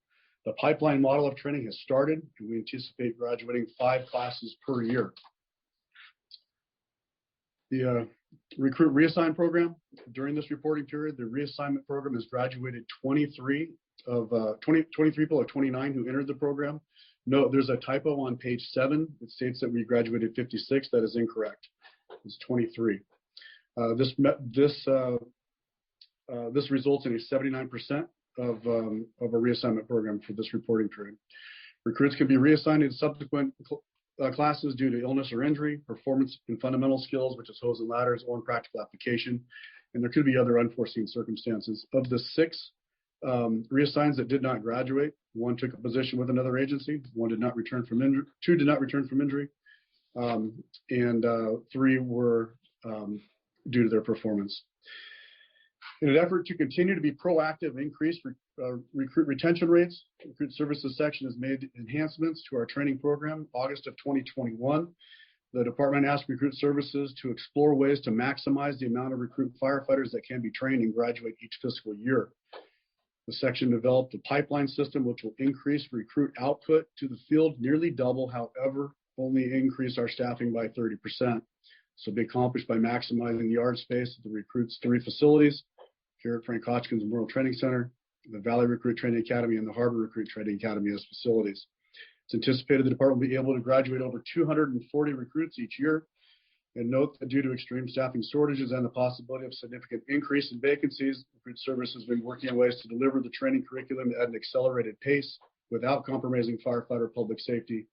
S14: The pipeline model of training has started, and we anticipate graduating 5 classes per year. The recruit reassign program, during this reporting period, the reassignment program has graduated 23 people of 29 who entered the program. No, there's a typo on page 7. It states that we graduated 56. That is incorrect. It's 23. This results in a 79% of a reassignment program for this reporting period. Recruits can be reassigned in subsequent classes due to illness or injury, performance in fundamental skills, which is hose and ladders, or in practical application, and there could be other unforeseen circumstances. Of the 6 reassigns that did not graduate, 1 took a position with another agency, 1 did not return from injury, 2 did not return from injury, and 3 were due to their performance. In an effort to continue to be proactive and increase recruit retention rates, Recruit Services Section has made enhancements to our training program. August of 2021, the department asked Recruit Services to explore ways to maximize the amount of recruit firefighters that can be trained and graduate each fiscal year. The section developed a pipeline system which will increase recruit output to the field nearly double, however, only increase our staffing by 30%. This will be accomplished by maximizing the yard space of the recruit's 3 facilities here at Frank Hotchkiss Memorial Training Center, the Valley Recruit Training Academy, and the Harbor Recruit Training Academy as facilities. It's anticipated the department will be able to graduate over 240 recruits each year. And note that due to extreme staffing shortages and the possibility of significant increase in vacancies, Recruit Service has been working on ways to deliver the training curriculum at an accelerated pace without compromising firefighter public safety.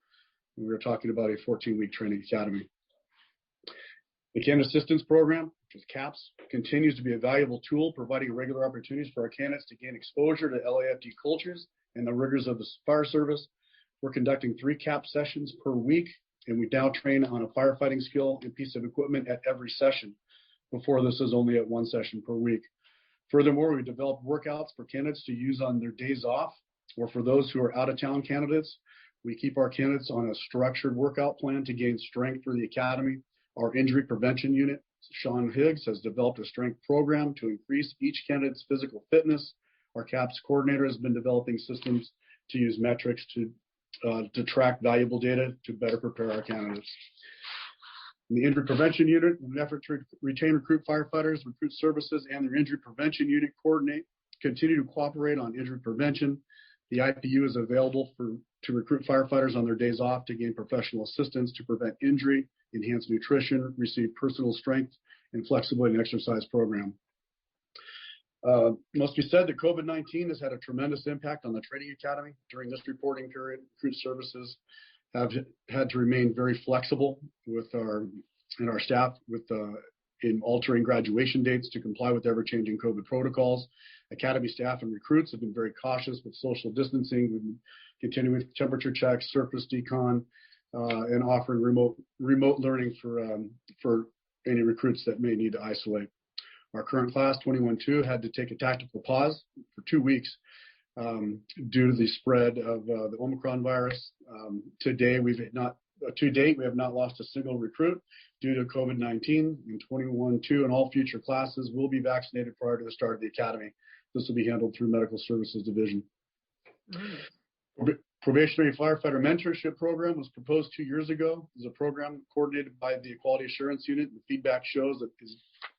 S14: And we are talking about a 14-week training academy. The Candidate Assistance Program, which is CAPS, continues to be a valuable tool, providing regular opportunities for our candidates to gain exposure to LAFD cultures and the rigors of the fire service. We're conducting 3 CAPS sessions per week, and we now train on a firefighting skill and piece of equipment at every session. Before, this is only at 1 session per week. Furthermore, we developed workouts for candidates to use on their days off, or for those who are out-of-town candidates. We keep our candidates on a structured workout plan to gain strength for the academy. Our injury prevention unit, Sean Higgs, has developed a strength program to increase each candidate's physical fitness. Our CAPS coordinator has been developing systems to use metrics to track valuable data to better prepare our candidates. In the injury prevention unit, in an effort to retain recruit firefighters, Recruit Services and their injury prevention unit continue to cooperate on injury prevention. The IPU is available to recruit firefighters on their days off to gain professional assistance to prevent injury, enhance nutrition, receive personal strength, and flexibility and exercise program. Must be said that COVID-19 has had a tremendous impact on the training academy. During this reporting period, Recruit Services have had to remain very flexible with our staff in altering graduation dates to comply with ever-changing COVID protocols. Academy staff and recruits have been very cautious with social distancing. We've been continuing with temperature checks, surface decon, and offering remote learning for any recruits that may need to isolate. Our current class, 21-2, had to take a tactical pause for 2 weeks due to the spread of the Omicron virus. To date, we have not lost a single recruit due to COVID-19. In 21-2 and all future classes will be vaccinated prior to the start of the academy. This will be handled through Medical Services Division. Probationary Firefighter Mentorship Program was proposed 2 years ago. It's a program coordinated by the Quality Assurance Unit. The feedback shows that it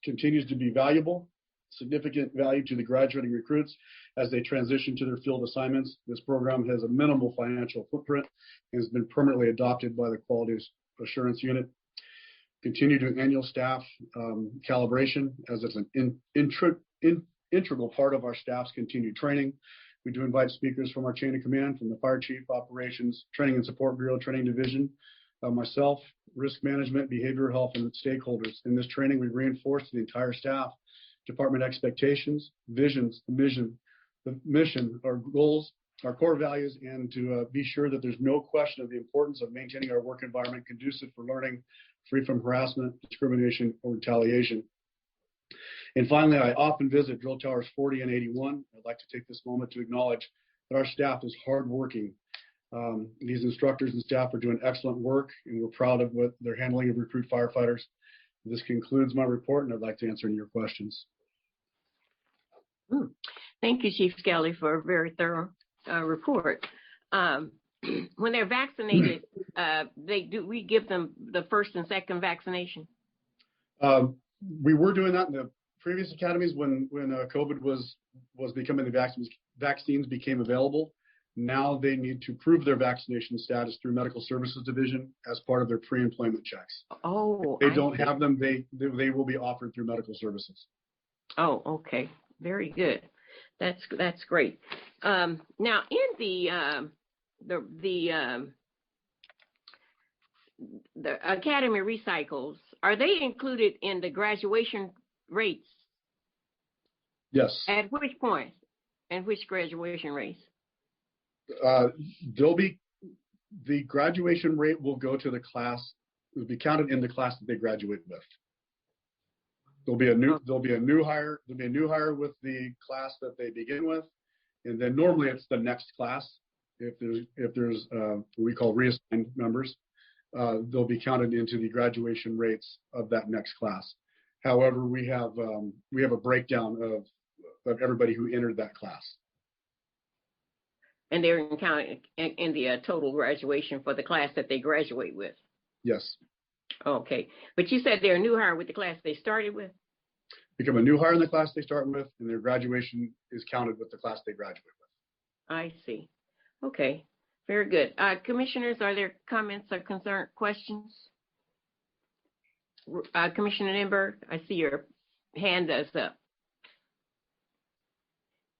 S14: continues to be valuable, significant value to the graduating recruits as they transition to their field assignments. This program has a minimal financial footprint and has been permanently adopted by the Quality Assurance Unit. Continue to annual staff calibration as it's an integral part of our staff's continued training. We do invite speakers from our chain of command, from the Fire Chief, Operations, Training and Support Bureau, Training Division, myself, Risk Management, Behavioral Health, and stakeholders. In this training, we reinforce to the entire staff department expectations, visions, the mission, our goals, our core values, and to be sure that there's no question of the importance of maintaining our work environment conducive for learning, free from harassment, discrimination, or retaliation. And finally, I often visit drill towers 40 and 81. I'd like to take this moment to acknowledge that our staff is hardworking. These instructors and staff are doing excellent work, and we're proud of what their handling of recruit firefighters. This concludes my report, and I'd like to answer any of your questions.
S1: Thank you, Chief Skelly, for a very thorough report. When they're vaccinated, we give them the first and second vaccination?
S14: We were doing that in the previous academies when COVID was becoming the vaccines became available. Now they need to prove their vaccination status through Medical Services Division as part of their pre-employment checks.
S1: Oh,
S14: if they don't have them, they will be offered through Medical Services.
S1: Oh, okay, very good. That's great. Now, in the Academy recycles, are they included in the graduation rates?
S14: Yes.
S1: At which point? And which graduation rates?
S14: The graduation rate will go to the class. It will be counted in the class that they graduate with. There'll be a new hire with the class that they begin with, and then normally it's the next class. If there's what we call reassigned members, they'll be counted into the graduation rates of that next class. However, we have a breakdown of everybody who entered that class.
S1: And they're counted in the total graduation for the class that they graduate with?
S14: Yes.
S1: Okay. But you said they're a new hire with the class they started with?
S14: Become a new hire in the class they start with, and their graduation is counted with the class they graduate with.
S1: I see. Okay. Very good. Commissioners, are there comments or questions? Commissioner Nimberg, I see your hand is up.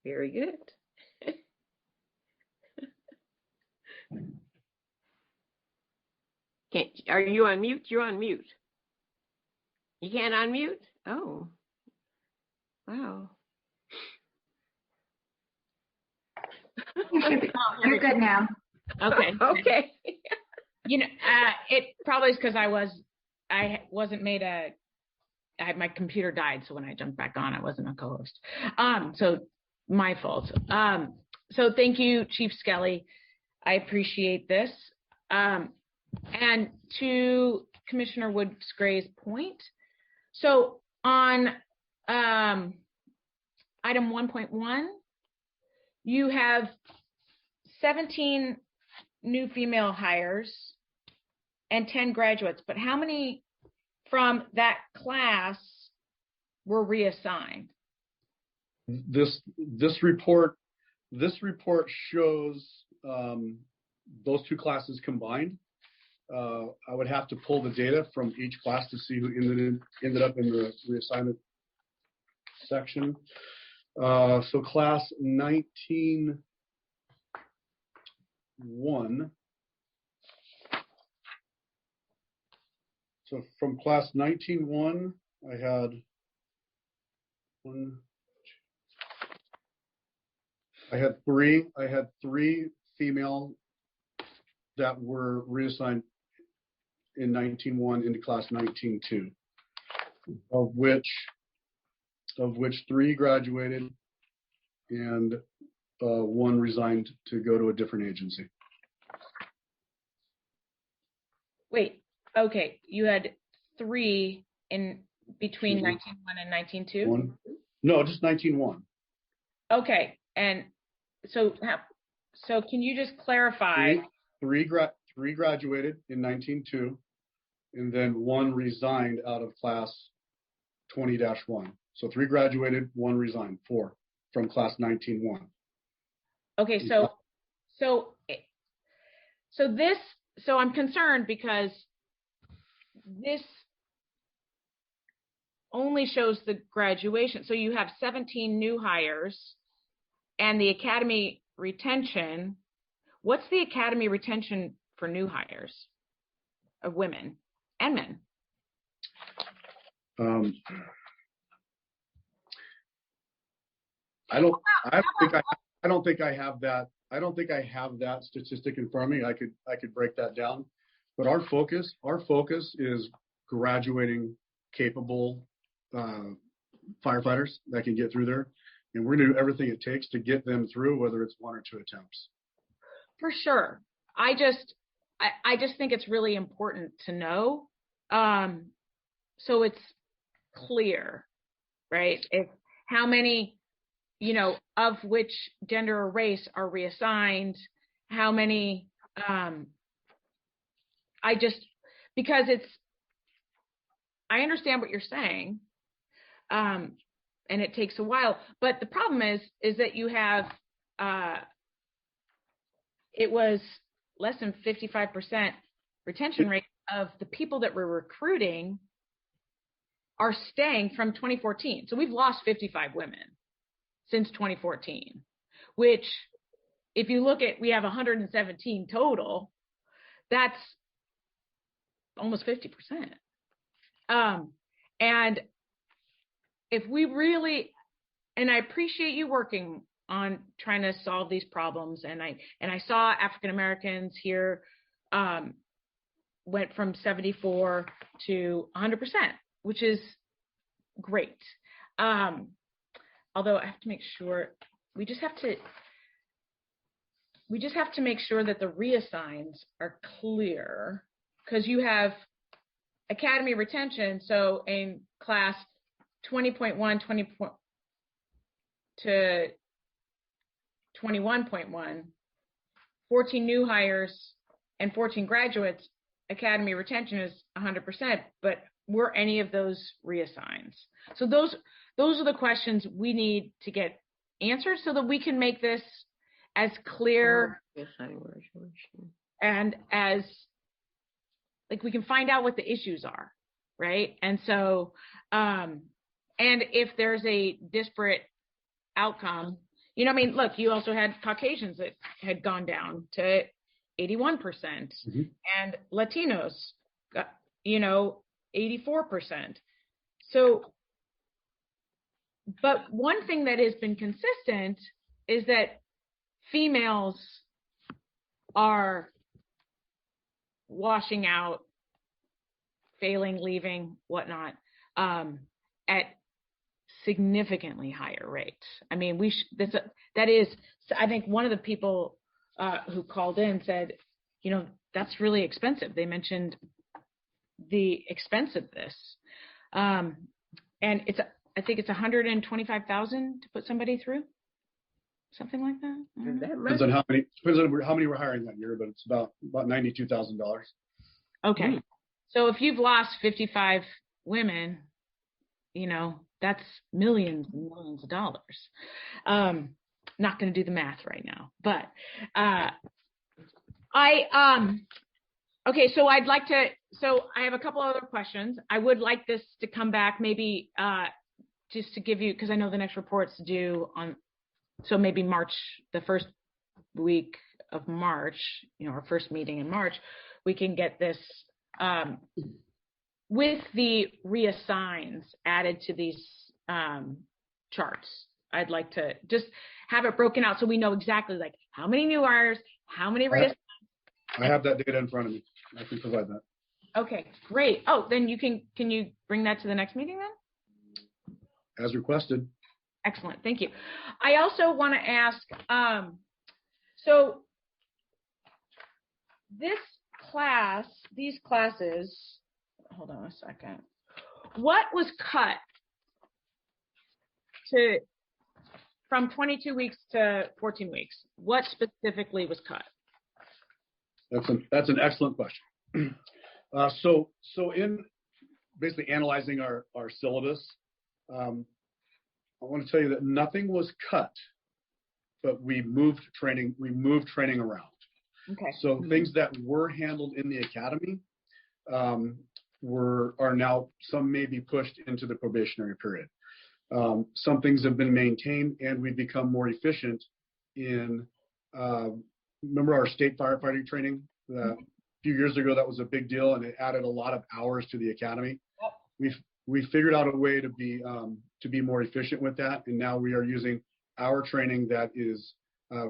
S1: Very good. Are you on mute? You're on mute. You can't unmute? Oh, wow.
S9: You're good now. Okay.
S1: Okay.
S9: It probably is because I wasn't made my computer died, so when I jumped back on, I wasn't a co-host. So my fault. So thank you, Chief Skelly. I appreciate this. And to Commissioner Woods-Gray's point, so on item 1.1, you have 17 new female hires and 10 graduates, but how many from that class were reassigned?
S14: This report shows those two classes combined. I would have to pull the data from each class to see who ended up in the reassignment section. So class 19-1. So from class 19-1, I had three female that were reassigned in 19-1 into class 19-2, of which 3 graduated and 1 resigned to go to a different agency.
S9: Wait, okay, you had 3 in between 19-1 and 19-2?
S14: No, just 19-1.
S9: Okay, and so So can you just clarify?
S14: Three graduated in 19-2, and then one resigned out of class 20-1. So 3 graduated, 1 resigned, 4 from class 19-1.
S9: Okay, so I'm concerned because this only shows the graduation. So you have 17 new hires and the academy retention. What's the academy retention for new hires of women and men?
S14: I don't think I have that. I don't think I have that statistic in front of me. I could break that down, but our focus is graduating capable firefighters that can get through there, and we're gonna do everything it takes to get them through, whether it's 1 or 2 attempts.
S9: For sure. I just think it's really important to know, so it's clear, right? If how many, of which gender or race are reassigned, how many, because I understand what you're saying, and it takes a while, but the problem is that you have, it was less than 55% retention rate of the people that we're recruiting are staying from 2014. So we've lost 55 women since 2014, which if you look at, we have 117 total, that's almost 50%. And if we really, and I appreciate you working on trying to solve these problems. And I saw African Americans here went from 74 to 100%, which is great. Although I have to make sure, we just have to make sure that the reassigns are clear, because you have academy retention. So in class 20.1, 20 to 21.1, 14 new hires and 14 graduates, academy retention is 100%, but were any of those reassigns? So those are the questions we need to get answered so that we can make this as clear and as, like, we can find out what the issues are, right? And so, and if there's a disparate outcome, look, you also had Caucasians that had gone down to 81%, and Latinos, 84%. So, but one thing that has been consistent is that females are washing out, failing, leaving, whatnot, at significantly higher rates. I mean, that is, I think one of the people who called in said, that's really expensive. They mentioned the expense of this. And I think it's $125,000 to put somebody through, something like that.
S14: Depends on how many we're hiring that year, but it's about $92,000.
S9: Okay. So if you've lost 55 women, that's millions and millions of dollars. Not going to do the math right now, but okay. So I'd like to. So I have a couple other questions. I would like this to come back, maybe just to give you, because I know the next report's due on. So maybe March, the first week of March, our first meeting in March, we can get this with the reassigns added to these charts. I'd like to just have it broken out so we know exactly, like, how many new hires, how many reassigns.
S14: I have that data in front of me. I can provide that.
S9: Okay, great. Oh, then can you bring that to the next meeting then?
S14: As requested.
S9: Excellent, thank you. I also want to ask, so these classes, hold on a second. What was cut to from 22 weeks to 14 weeks, what specifically was cut?
S14: That's an excellent question. So in basically analyzing our syllabus, I want to tell you that nothing was cut, but we moved training around.
S9: Okay.
S14: So things that were handled in the academy are now, some may be pushed into the probationary period. Some things have been maintained, and we've become more efficient in, remember our state firefighting training? A few years ago, that was a big deal, and it added a lot of hours to the academy. Yep. We figured out a way to be more efficient with that, and now we are using our training that is,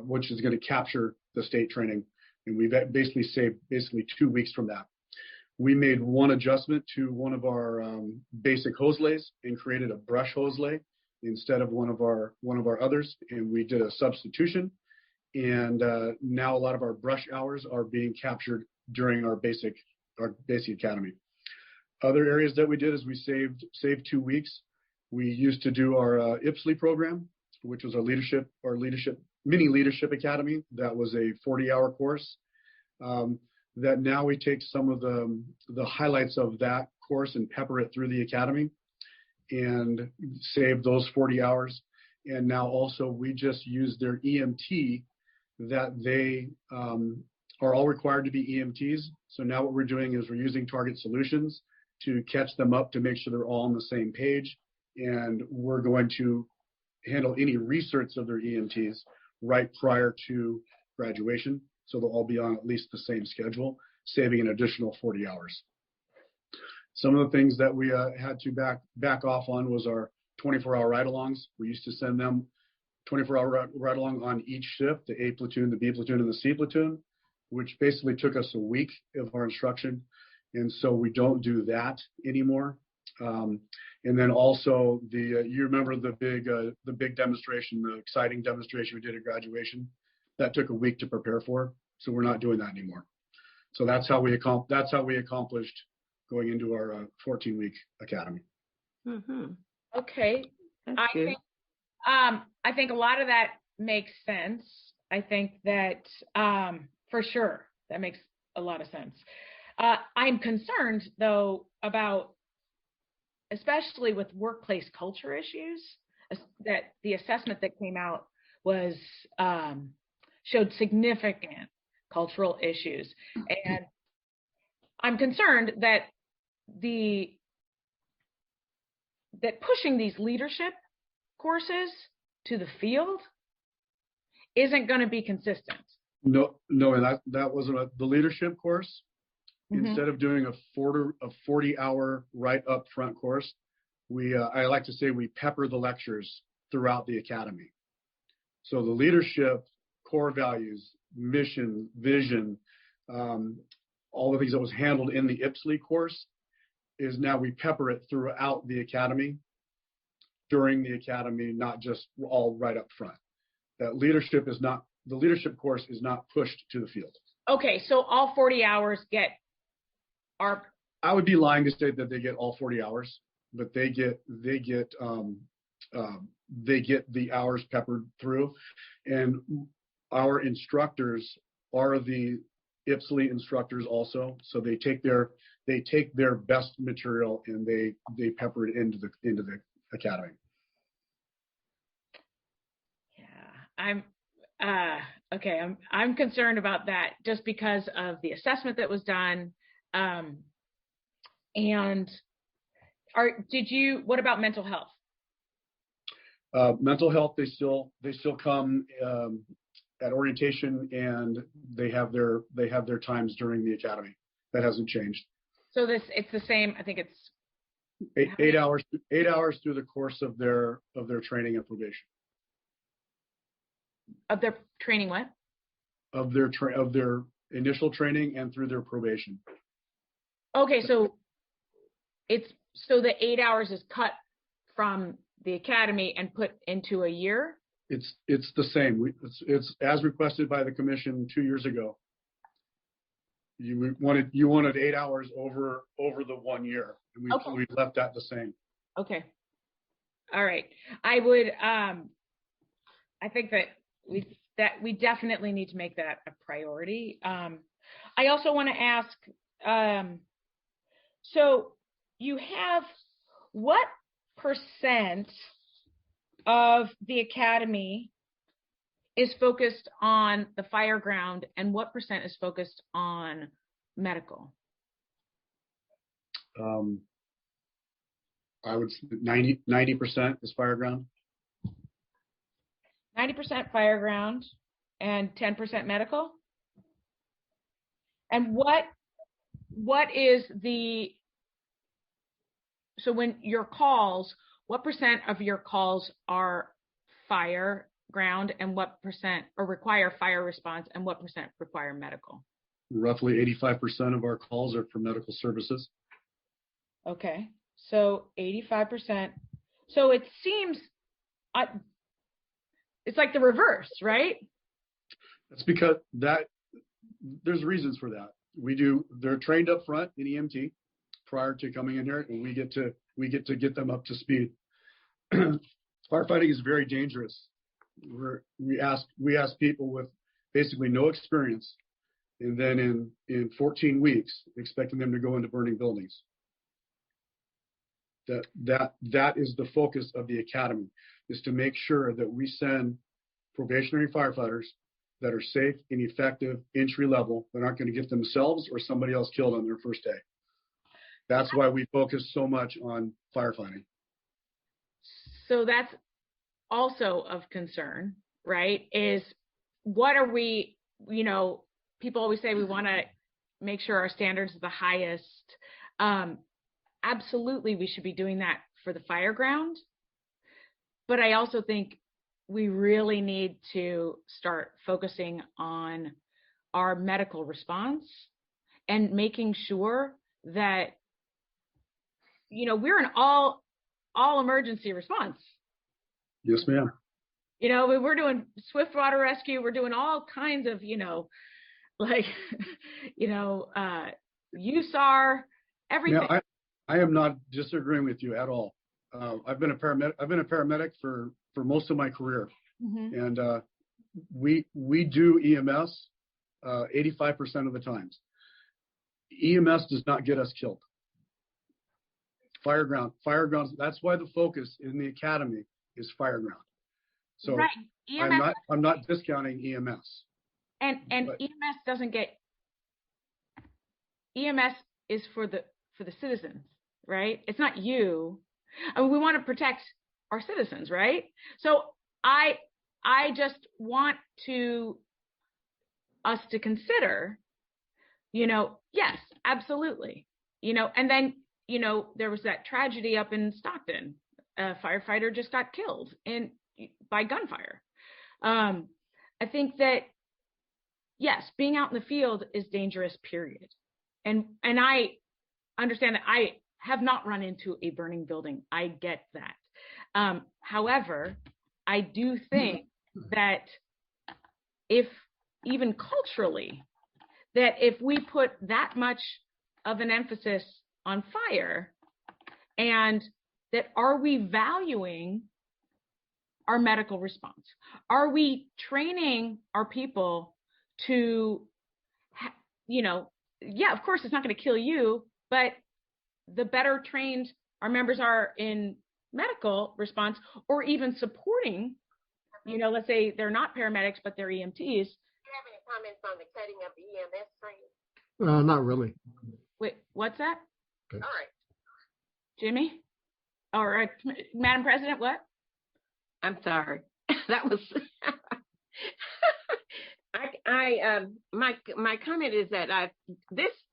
S14: which is going to capture the state training, and we've basically saved 2 weeks from that. We made one adjustment to one of our basic hose lays and created a brush hose lay instead of one of our others, and we did a substitution. And now a lot of our brush hours are being captured during our basic academy. Other areas that we did is we saved 2 weeks. We used to do our IPSLE program, which was our mini leadership academy. That was a 40-hour course. That now we take some of the highlights of that course and pepper it through the academy and save those 40 hours. And now also we just use their EMT that they are all required to be EMTs. So now what we're doing is we're using Target Solutions to catch them up to make sure they're all on the same page. And we're going to handle any research of their EMTs right prior to graduation. So they'll all be on at least the same schedule, saving an additional 40 hours. Some of the things that we had to back off on was our 24-hour ride-alongs. We used to send them 24-hour ride-along on each shift, the A platoon, the B platoon, and the C platoon, which basically took us a week of our instruction. And so we don't do that anymore. And then also you remember the big demonstration, the exciting demonstration we did at graduation? That took a week to prepare for, so we're not doing that anymore. So that's how we accomplished going into our 14-week academy.
S9: Mm-hmm. Okay,
S1: I
S9: think a lot of that makes sense. I think that for sure that makes a lot of sense. I'm concerned though about, especially with workplace culture issues, that the assessment that came out was showed significant cultural issues. And I'm concerned that pushing these leadership courses to the field isn't going to be consistent.
S14: No, that wasn't the leadership course. Mm-hmm. Instead of doing a 40-hour right up front course, I like to say we pepper the lectures throughout the academy. So the leadership core values, mission, vision, all the things that was handled in the IPSLE course is now we pepper it throughout the academy, during the academy, not just all right up front. The leadership course is not pushed to the field. Okay,
S9: so all 40 hours
S14: I would be lying to say that they get all 40 hours, but they get the hours peppered through, and our instructors are the IPSLE instructors also. So they take their best material and they pepper it into the academy.
S9: Yeah, I'm concerned about that just because of the assessment that was done. What about mental health?
S14: Mental health, they still come at orientation, and they have their times during the academy. That hasn't changed.
S9: So it's the same. I think it's
S14: 8 hours through the course of their training and probation.
S9: Of their training, what?
S14: Of their initial training and through their probation.
S9: Okay, so the 8 hours is cut from the academy and put into a year?
S14: It's the same. It's as requested by the commission 2 years ago. You wanted 8 hours over the 1 year, and we left that the same.
S9: Okay. All right. I would I think that we definitely need to make that a priority. I also want to ask, so you have what percent of the academy is focused on the fire ground and what percent is focused on medical?
S14: I would say 90% is fire ground.
S9: 90% fire ground and 10% medical? And what is so when your calls, what percent of your calls are fire ground and what percent or require fire response and what percent require medical?
S14: Roughly 85% of our calls are for medical services.
S9: Okay, so 85%. So it seems it's like the reverse, right?
S14: That's because there's reasons for that. They're trained up front in EMT prior to coming in here, and we get to get them up to speed. Firefighting is very dangerous. We ask people with basically no experience, and then in 14 weeks, expecting them to go into burning buildings. That is the focus of the academy, is to make sure that we send probationary firefighters that are safe and effective, entry level, that aren't going to get themselves or somebody else killed on their first day. That's why we focus so much on firefighting.
S9: So that's also of concern, right? Is what are we, people always say we want to make sure our standards are the highest. Absolutely, we should be doing that for the fire ground. But I also think we really need to start focusing on our medical response and making sure that, we're an all emergency response.
S14: Yes, ma'am.
S9: We're doing swift water rescue. We're doing all kinds of, USAR, everything.
S14: Yeah, I am not disagreeing with you at all. I've been a paramedic for most of my career, and we do EMS 85% of the times. EMS does not get us killed. Fire ground. That's why the focus in the academy is fire ground. So right. I'm not discounting EMS.
S9: And EMS doesn't get. EMS is for the citizens, right? It's not you. I mean, we want to protect our citizens, right? So I just want us to consider, yes, absolutely, and then, there was that tragedy up in Stockton. A firefighter just got killed by gunfire. I think that, yes, being out in the field is dangerous, period. And I understand that I have not run into a burning building. I get that. However, I do think that even culturally, that if we put that much of an emphasis on fire, and that are we valuing our medical response? Are we training our people to, yeah, of course it's not going to kill you, but the better trained our members are in medical response, or even supporting, let's say they're not paramedics, but they're EMTs. Do you have any comments on the cutting of the EMS training?
S10: Not really.
S9: Wait, what's that?
S10: Okay.
S9: All right. Jimmy? All right. Madam President, what?
S1: I'm sorry. That was my comment is that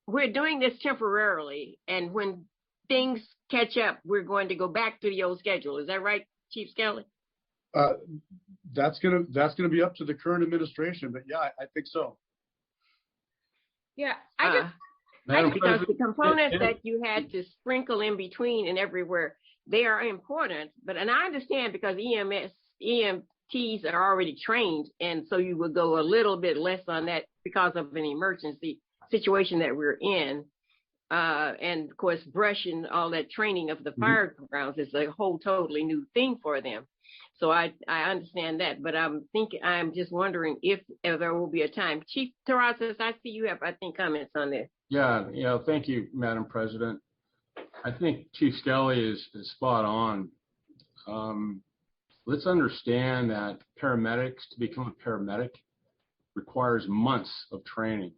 S1: we're doing this temporarily, and when things catch up, we're going to go back to the old schedule. Is that right, Chief Skelly?
S14: That's gonna be up to the current administration, but yeah, I think so.
S9: Yeah,
S1: because the components that you had to sprinkle in between and everywhere, they are important. And I understand because EMTs are already trained, and so you would go a little bit less on that because of an emergency situation that we're in. And of course, brush and all that training of the fire grounds is a whole totally new thing for them. So I understand that, but I'm just wondering if there will be a time. Chief Terrazas, I see you have, I think, comments on this.
S3: Yeah, thank you, Madam President. I think Chief Skelly is spot on. Let's understand that paramedics, to become a paramedic, requires months of training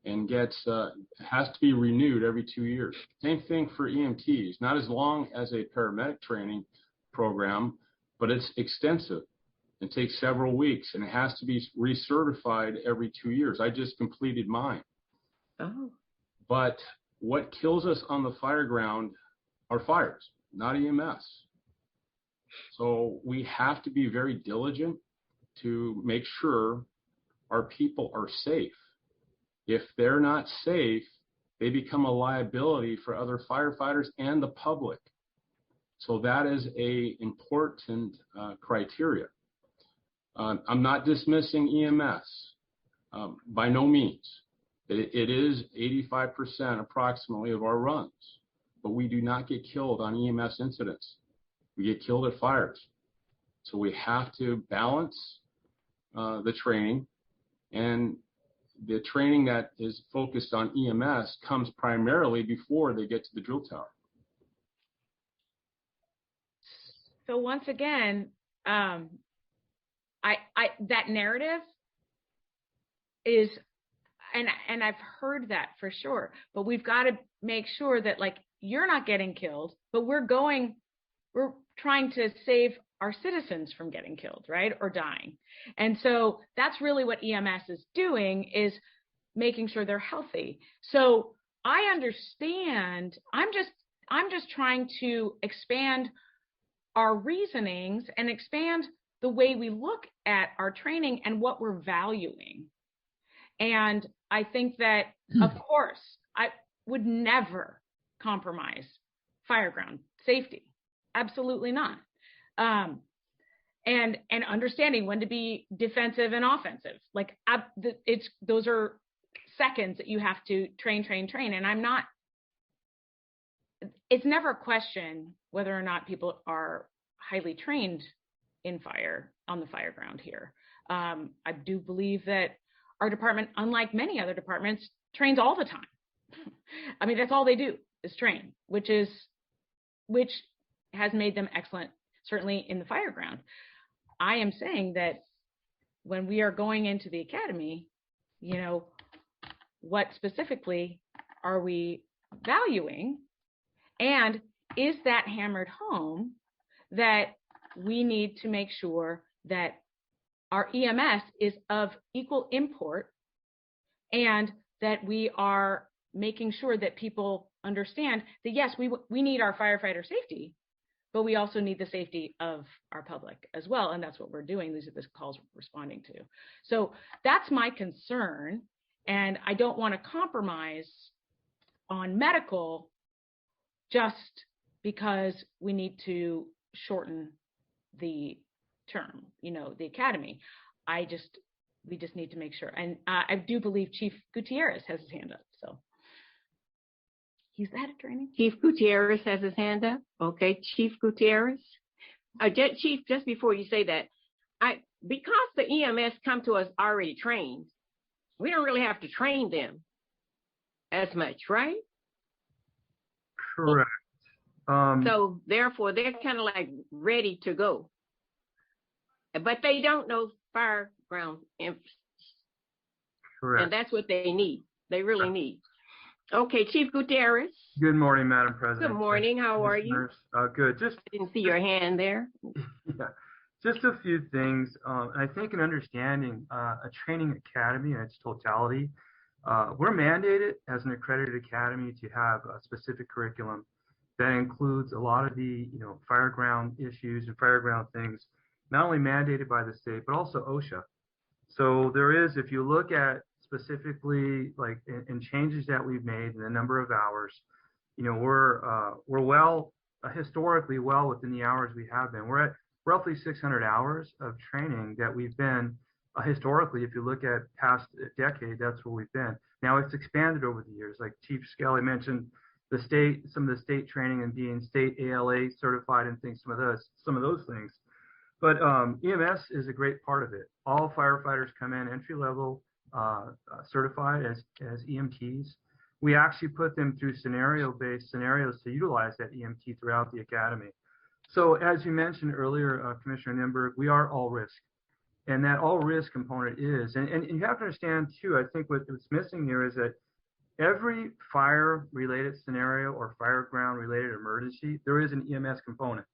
S3: and has to be renewed every 2 years. Same thing for EMTs, not as long as a paramedic training program, but it's extensive. It takes several weeks, and it has to be recertified every 2 years. I just completed mine.
S1: Oh.
S3: But what kills us on the fire ground are fires, not EMS. So we have to be very diligent to make sure our people are safe. If they're not safe, they become a liability for other firefighters and the public. So that is an important criteria. I'm not dismissing EMS, by no means. It is 85% approximately of our runs, but we do not get killed on EMS incidents. We get killed at fires. So we have to balance the training, and the training that is focused on EMS comes primarily before they get to the drill tower.
S9: So once again, that narrative is, and I've heard that for sure, but we've got to make sure that, like, you're not getting killed, but we're trying to save our citizens from getting killed, right, or dying. And so that's really what EMS is doing, is making sure they're healthy. So I understand. I'm just trying to expand our reasonings and expand the way we look at our training and what we're valuing. And I think that, of course, I would never compromise fireground safety. Absolutely not. And understanding when to be defensive and offensive. Like, those are seconds that you have to train. And it's never a question whether or not people are highly trained in fire on the fire ground here. I do believe that our department, unlike many other departments, trains all the time. I mean, that's all they do is train, which has made them excellent, certainly in the fire ground. I am saying that when we are going into the academy, what specifically are we valuing? And is that hammered home that we need to make sure that our EMS is of equal import, and that we are making sure that people understand that, yes, we need our firefighter safety, but we also need the safety of our public as well. And that's what we're doing. These are the calls we're responding to. So that's my concern. And I don't want to compromise on medical just because we need to shorten the term, the academy. We just need to make sure. And I do believe Chief Gutierrez has his hand up. So he's at a training.
S1: Chief Gutierrez has his hand up. Okay, Chief Gutierrez. Chief, just before you say that, because the EMS come to us already trained, we don't really have to train them as much, right?
S15: Correct.
S1: So therefore, they're kind of like ready to go, but they don't know fire ground emphasis.
S15: Correct.
S1: And that's what they need. They really need. Okay, Chief Gutierrez.
S15: Good morning, Madam President.
S1: Good morning. How are you?
S15: Good.
S1: I didn't see your hand there.
S15: Yeah. Just a few things. I think in understanding a training academy in its totality, we're mandated as an accredited academy to have a specific curriculum that includes a lot of the fireground issues and fireground things, not only mandated by the state, but also OSHA. So there is, if you look at specifically like in changes that we've made in the number of hours, we're historically well within the hours we have been. We're at roughly 600 hours of training that we've been historically. If you look at past decade, that's where we've been. Now it's expanded over the years. Like Chief Skelly mentioned, some of the state training and being state ALA certified and things, some of those things. But EMS is a great part of it. All firefighters come in entry level, certified as EMTs. We actually put them through scenario-based scenarios to utilize that EMT throughout the academy. So as you mentioned earlier, Commissioner Nimberg, we are all risk. And that all risk component is, and you have to understand too, I think what's missing here is that every fire-related scenario or fire ground-related emergency, there is an EMS component.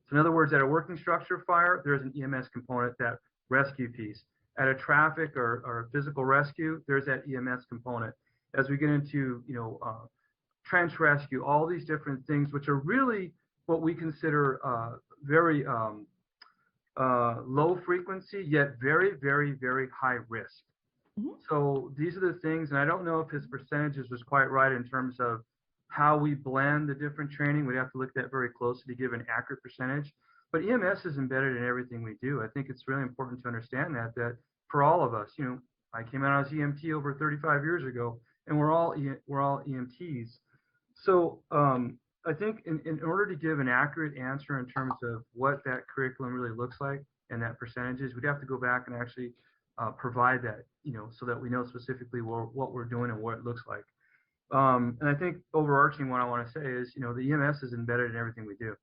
S15: So in other words, at a working structure fire, there's an EMS component, that rescue piece. At a traffic or physical rescue, there's that EMS component. As we get into, trench rescue, all these different things, which are really what we consider very low frequency, yet very, very, very high risk. Mm-hmm. So these are the things, and I don't know if his percentages was quite right in terms of how we blend the different training. We'd have to look at that very closely to give an accurate percentage. But EMS is embedded in everything we do. I think it's really important to understand that for all of us, I came out as EMT over 35 years ago, and we're all EMTs. So I think in order to give an accurate answer in terms of what that curriculum really looks like and that percentages, we'd have to go back and actually provide that, so that we know specifically what we're doing and what it looks like. And I think overarching what I want to say is, the EMS is embedded in everything we do.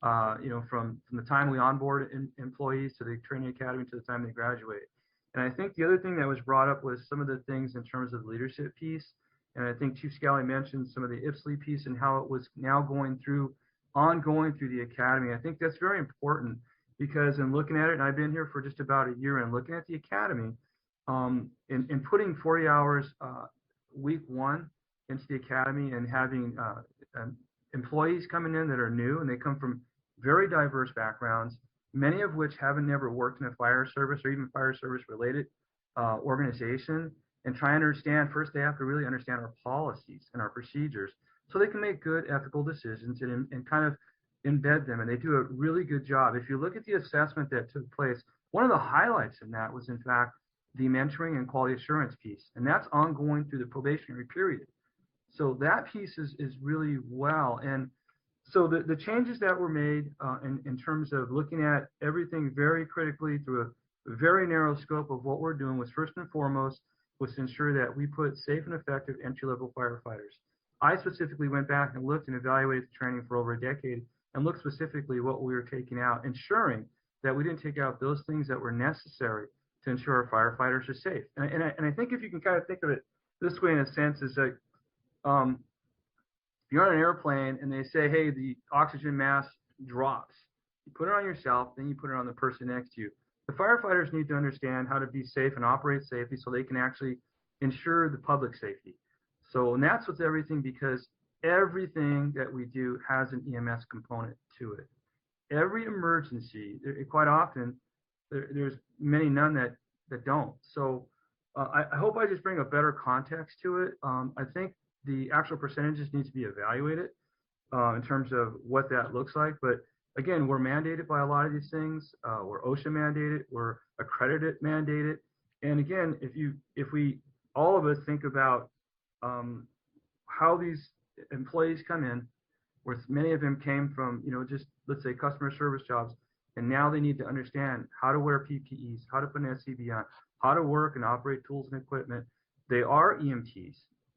S15: From the time we onboard employees to the training academy to the time they graduate. And I think the other thing that was brought up was some of the things in terms of the leadership piece. And I think Chief Scally mentioned some of the IPSLE piece and how it was now ongoing through the academy. I think that's very important because in looking at it, and I've been here for just about a year, and looking at the academy, and putting 40 hours week one into the academy and having employees coming in that are new, and they come from very diverse backgrounds, many of which haven't never worked in a fire service or even fire service related organization, and try and understand, first they have to really understand our policies and our procedures so they can make good ethical decisions and kind of embed them, and they do a really good job. If you look at the assessment that took place, one of the highlights in that was in fact the mentoring and quality assurance piece, and that's ongoing through the probationary period. So that piece is really well. And so the changes that were made in terms of looking at everything very critically through a very narrow scope of what we're doing was first and foremost was to ensure that we put safe and effective entry-level firefighters. I specifically went back and looked and evaluated the training for over a decade and looked specifically what we were taking out, ensuring that we didn't take out those things that were necessary to ensure our firefighters are safe. And I think if you can kind of think of it this way in a sense is that you're on an airplane and they say, hey, the oxygen mask drops. You put it on yourself, then you put it on the person next to you. The firefighters need to understand how to be safe and operate safely so they can actually ensure the public safety. So, and that's with everything, because everything that we do has an EMS component to it. Every emergency, quite often, there's none that don't. So I hope I just bring a better context to it. I think the actual percentages need to be evaluated in terms of what that looks like. But again, we're mandated by a lot of these things. We're OSHA mandated, we're accredited mandated. And again, if we all of us think about how these employees come in, where many of them came from, just let's say customer service jobs, and now they need to understand how to wear PPEs, how to put an SCB on, how to work and operate tools and equipment. They are EMTs.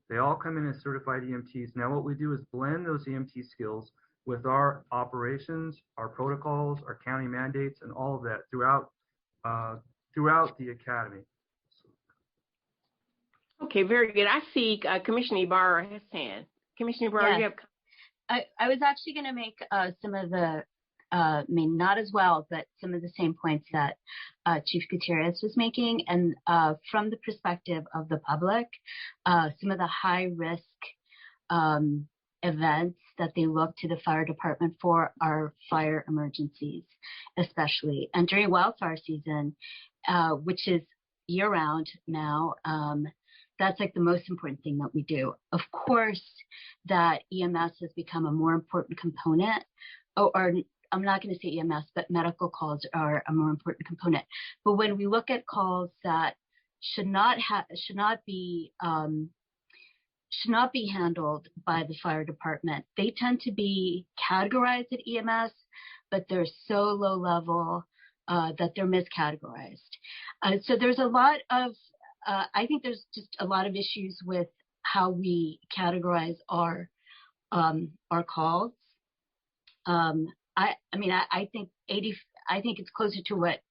S15: They all come in as certified EMTs. Now what we do is blend those EMT skills with our operations, our protocols, our county mandates, and all of that throughout the academy.
S1: Okay, very good. I see Commissioner Ibarra has hand. Commissioner Ibarra, yes. You have.
S11: I was actually going to make some of the, not as well, but some of the same points that Chief Gutierrez was making. And from the perspective of the public, some of the high risk events that they look to the fire department for are fire emergencies, especially. And during wildfire season, which is year round now, that's like the most important thing that we do. Of course, that EMS has become a more important component, or I'm not going to say EMS, but medical calls are a more important component. But when we look at calls that should not be handled by the fire department. They tend to be categorized at EMS, but they're so low level that they're miscategorized. So there's a lot of, I think there's just a lot of issues with how we categorize our calls. I think it's closer to what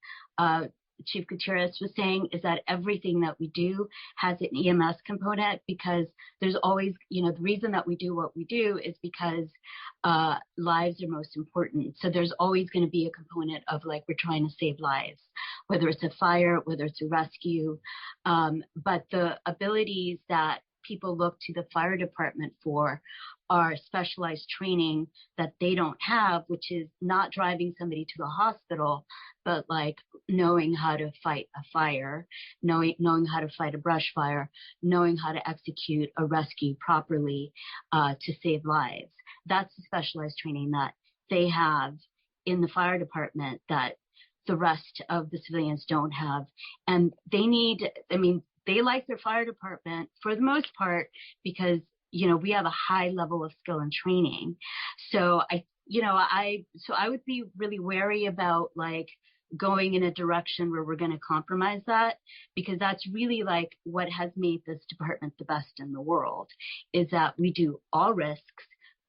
S11: Chief Gutierrez was saying, is that everything that we do has an EMS component, because there's always, the reason that we do what we do is because lives are most important. So there's always going to be a component of, like, we're trying to save lives, whether it's a fire, whether it's a rescue. But the abilities that people look to the fire department for are specialized training that they don't have, which is not driving somebody to the hospital, but like knowing how to fight a fire, knowing how to fight a brush fire, knowing how to execute a rescue properly to save lives. That's the specialized training that they have in the fire department that the rest of the civilians don't have. And they like their fire department for the most part because, we have a high level of skill and training. So I would be really wary about, like, going in a direction where we're going to compromise that, because that's really like what has made this department the best in the world, is that we do all risks.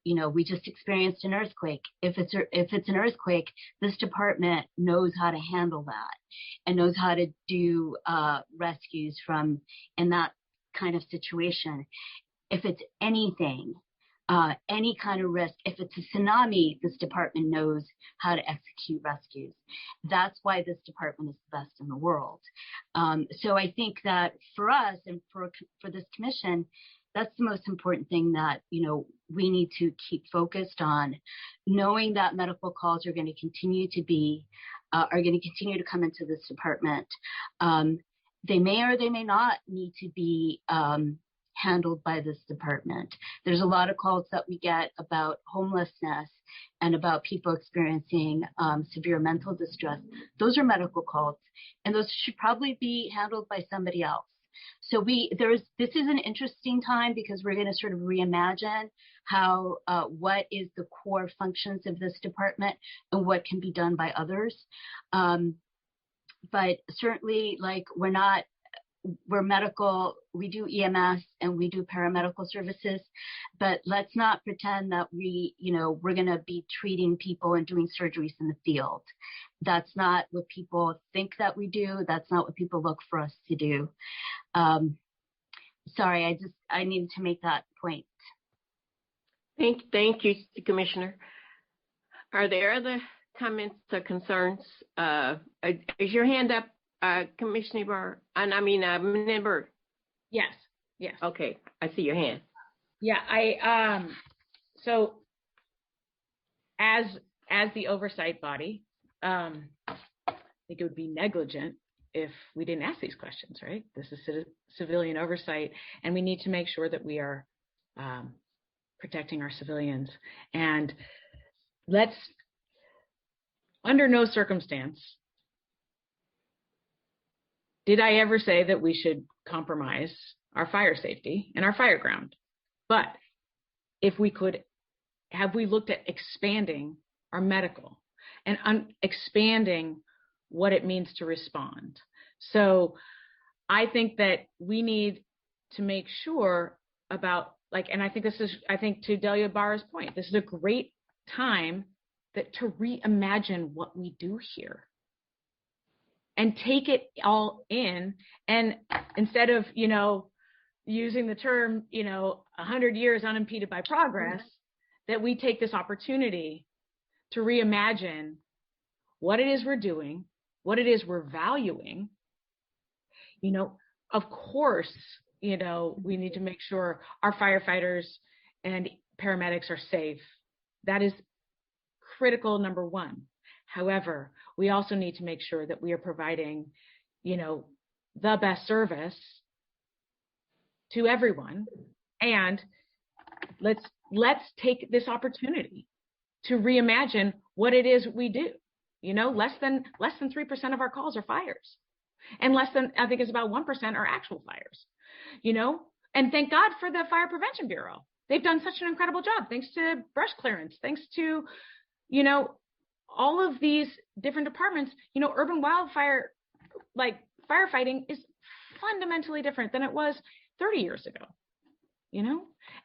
S11: We just experienced an earthquake. If it's an earthquake, this department knows how to handle that and knows how to do rescues in that kind of situation. If it's anything, any kind of risk, if it's a tsunami, this department knows how to execute rescues. That's why this department is the best in the world. So I think that for us and for this commission, that's the most important thing that, we need to keep focused on, knowing that medical calls are going to continue to come into this department. They may or they may not need to be handled by this department. There's a lot of calls that we get about homelessness and about people experiencing severe mental distress. Those are medical calls, and those should probably be handled by somebody else. So this is an interesting time, because we're going to sort of reimagine what is the core functions of this department and what can be done by others. But certainly, like, we're medical, we do EMS and we do paramedical services, but let's not pretend that we're going to be treating people and doing surgeries in the field. That's not what people think that we do. That's not what people look for us to do. Sorry, I needed to make that point.
S1: Thank you, Commissioner. Are there other comments or concerns? Is your hand up, Commissioner Barr? Member?
S9: Yes.
S1: Okay, I see your hand.
S9: Yeah, so as the oversight body, I think it would be negligent if we didn't ask these questions, right? This is civilian oversight, and we need to make sure that we are protecting our civilians. And under no circumstance did I ever say that we should compromise our fire safety and our fire ground. But if we could, have we looked at expanding our medical and expanding what it means to respond? So I think that we need to make sure about, and I think to Delia Barra's point, this is a great time to reimagine what we do here and take it all in. And instead of, using the term, 100 years unimpeded by progress, that we take this opportunity to reimagine what it is we're doing, what it is we're valuing. Of course, we need to make sure our firefighters and paramedics are safe. That is critical, number one. However, we also need to make sure that we are providing, the best service to everyone. And let's take this opportunity to reimagine what it is we do. Less than 3% of our calls are fires. And less than, I think it's about 1% are actual fires, and thank God for the Fire Prevention Bureau. They've done such an incredible job, thanks to brush clearance, thanks to, all of these different departments. Urban wildfire, like firefighting, is fundamentally different than it was 30 years ago,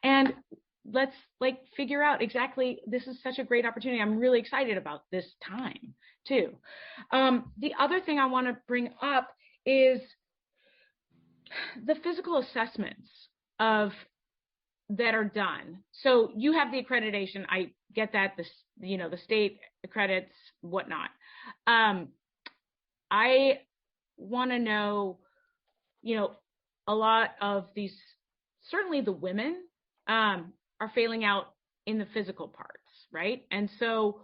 S9: and let's figure out exactly, this is such a great opportunity. I'm really excited about this time too. The other thing I want to bring up is the physical assessments that are done. So you have the accreditation. I get that, the state accredits, whatnot. I want to know, a lot of these, certainly the women are failing out in the physical parts, right? And so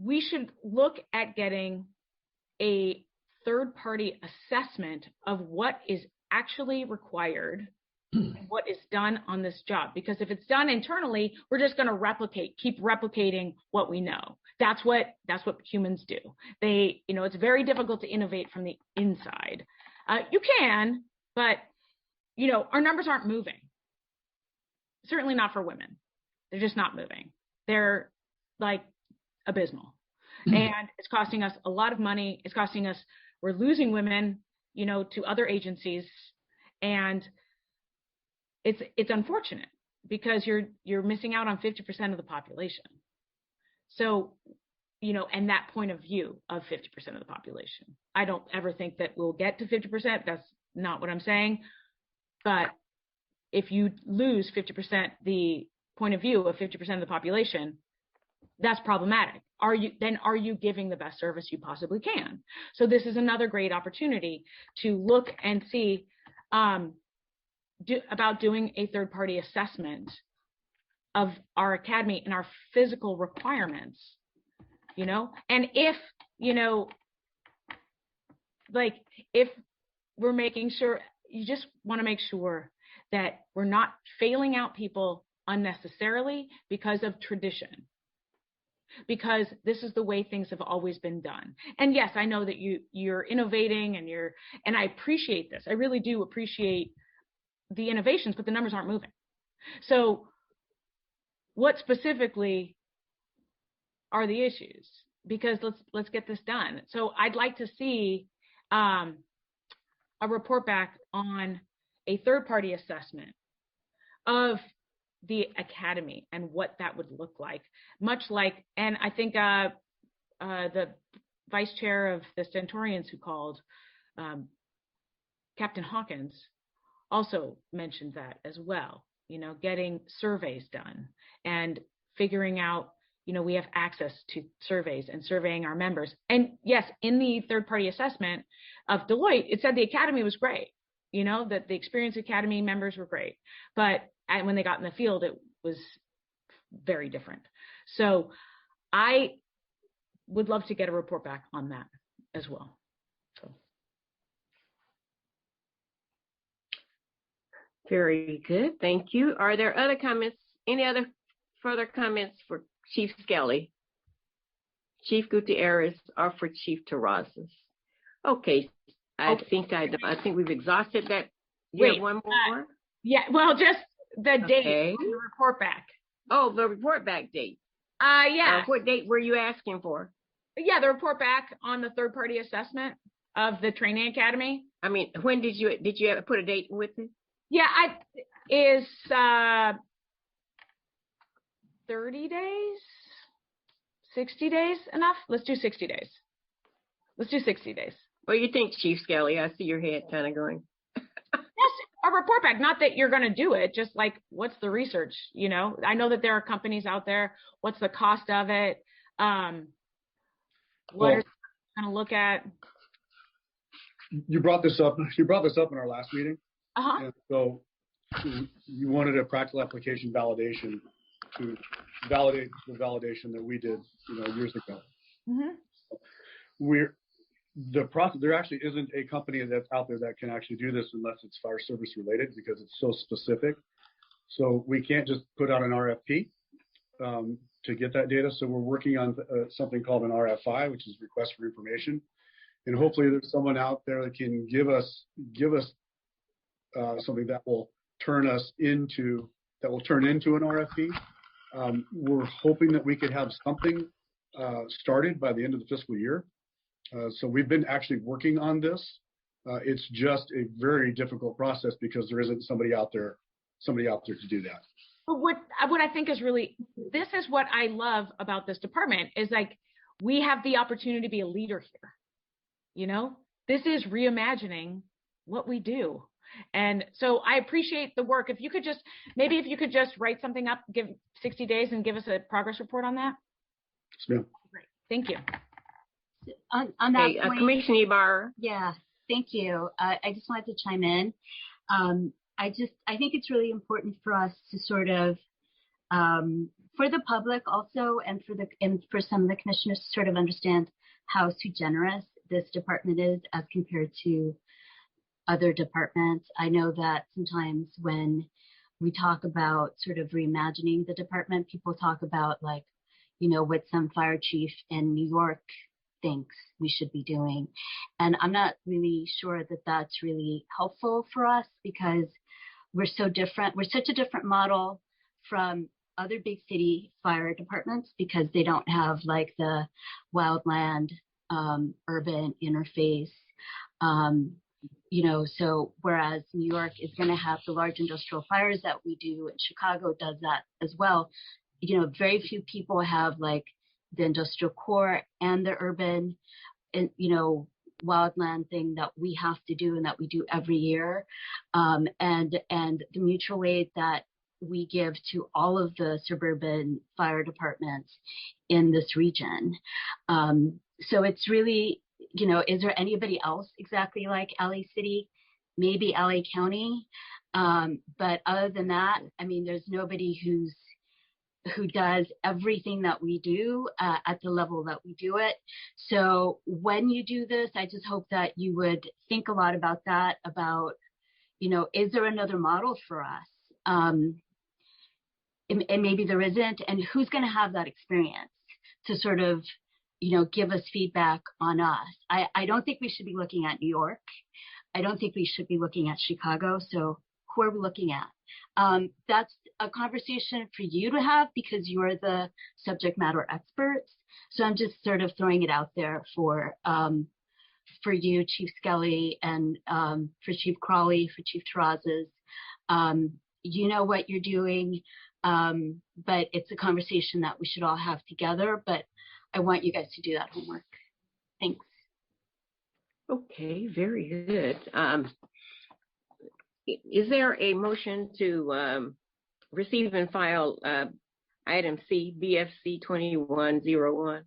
S9: we should look at getting a third-party assessment of what is actually required and what is done on this job. Because if it's done internally, we're just going to keep replicating what we know. That's what humans do. It's very difficult to innovate from the inside. You can, but our numbers aren't moving. Certainly not for women. They're just not moving. They're abysmal. And it's costing us a lot of money. It's costing us, we're losing women, to other agencies. And it's unfortunate because you're missing out on 50% of the population. So, and that point of view of 50% of the population. I don't ever think that we'll get to 50%. That's not what I'm saying. But if you lose 50%, the point of view of 50% of the population, that's problematic. Are you giving the best service you possibly can? So this is another great opportunity to look and see about doing a third-party assessment of our academy and our physical requirements, and if we're making sure, you just want to make sure that we're not failing out people unnecessarily because of tradition, because this is the way things have always been done. And yes, I know that you're innovating and I appreciate this. I really do appreciate the innovations, but the numbers aren't moving. So what specifically are the issues? Because let's get this done. So I'd like to see a report back on a third-party assessment of the academy and what that would look like, much like, and I think the vice chair of the Stentorians who called, Captain Hawkins, also mentioned that as well, getting surveys done and figuring out, we have access to surveys and surveying our members. And yes, in the third-party assessment of Deloitte, it said the academy was great, that the Experience Academy members were great. But when they got in the field, it was very different. So I would love to get a report back on that as well. So.
S1: Very good. Thank you. Are there other comments? Any other further comments for Chief Skelly, Chief Gutierrez, or for Chief Terrazas? Okay. I think we've exhausted that. You have one more?
S9: Yeah. Well, just the date on the report back.
S1: Oh, the report back date.
S9: Yeah.
S1: What date were you asking for?
S9: Yeah, the report back on the third-party assessment of the training academy.
S1: I mean, when did you put a date with it?
S9: Yeah, 30 days, 60 days enough? Let's do 60 days. Let's do 60 days.
S1: What do you think, Chief Skelly? I see your head kind of going.
S9: Yes, a report back. Not that you're going to do it, just what's the research? I know that there are companies out there. What's the cost of it? What are you going to look at?
S14: You brought this up in our last meeting.
S9: Uh-huh.
S14: And so you wanted a practical application validation to validate the validation that we did, years ago.
S9: Mm-hmm.
S14: There actually isn't a company that's out there that can actually do this unless it's fire service related, because it's so specific. So we can't just put out an RFP to get that data. So we're working on something called an RFI, which is request for information. and hopefully there's someone out there that can give us something that will turn into an RFP. We're hoping that we could have something started by the end of the fiscal year. So we've been actually working on this. It's just a very difficult process because there isn't somebody out there to do that.
S9: But what I think is really, this is what I love about this department is like, we have the opportunity to be a leader here. You know, this is reimagining what we do. And so I appreciate the work. If you could just write something up, give 60 days and give us a progress report on that.
S14: Yes, ma'am.
S9: Great. Thank you.
S11: On that point,
S1: Commissioner Ibarra.
S11: Yeah, thank you. I just wanted to chime in. I think it's really important for us to sort of, for the public also, and for some of the commissioners to sort of understand how sui generis this department is as compared to other departments. I know that sometimes when we talk about sort of reimagining the department, people talk about like, you know, what some fire chief in New York thinks we should be doing. And I'm not really sure that that's really helpful for us because we're so different. We're such a different model from other big city fire departments because they don't have like the wildland urban interface. You know, so whereas New York is going to have the large industrial fires that we do, and Chicago does that as well, you know, very few people have like the industrial core and the urban, and, you know, wildland thing that we have to do and that we do every year. And the mutual aid that we give to all of the suburban fire departments in this region. So it's really, you know, is there anybody else exactly like LA City? Maybe LA County. But other than that, I mean, there's nobody who does everything that we do at the level that we do it. So when you do this, I just hope that you would think a lot about that, about, you know, is there another model for us? And maybe there isn't, and who's going to have that experience to sort of, you know, give us feedback on us. I don't think we should be looking at New York. I don't think we should be looking at Chicago. So who are we looking at? That's a conversation for you to have because you're the subject matter experts. So I'm just sort of throwing it out there for you, Chief Skelly, and for Chief Crawley, for Chief Terrazas. You know what you're doing, but it's a conversation that we should all have together. But I want you guys to do that homework. Thanks.
S1: Okay, very good. Is there a motion to receive and file item C, BFC 2101?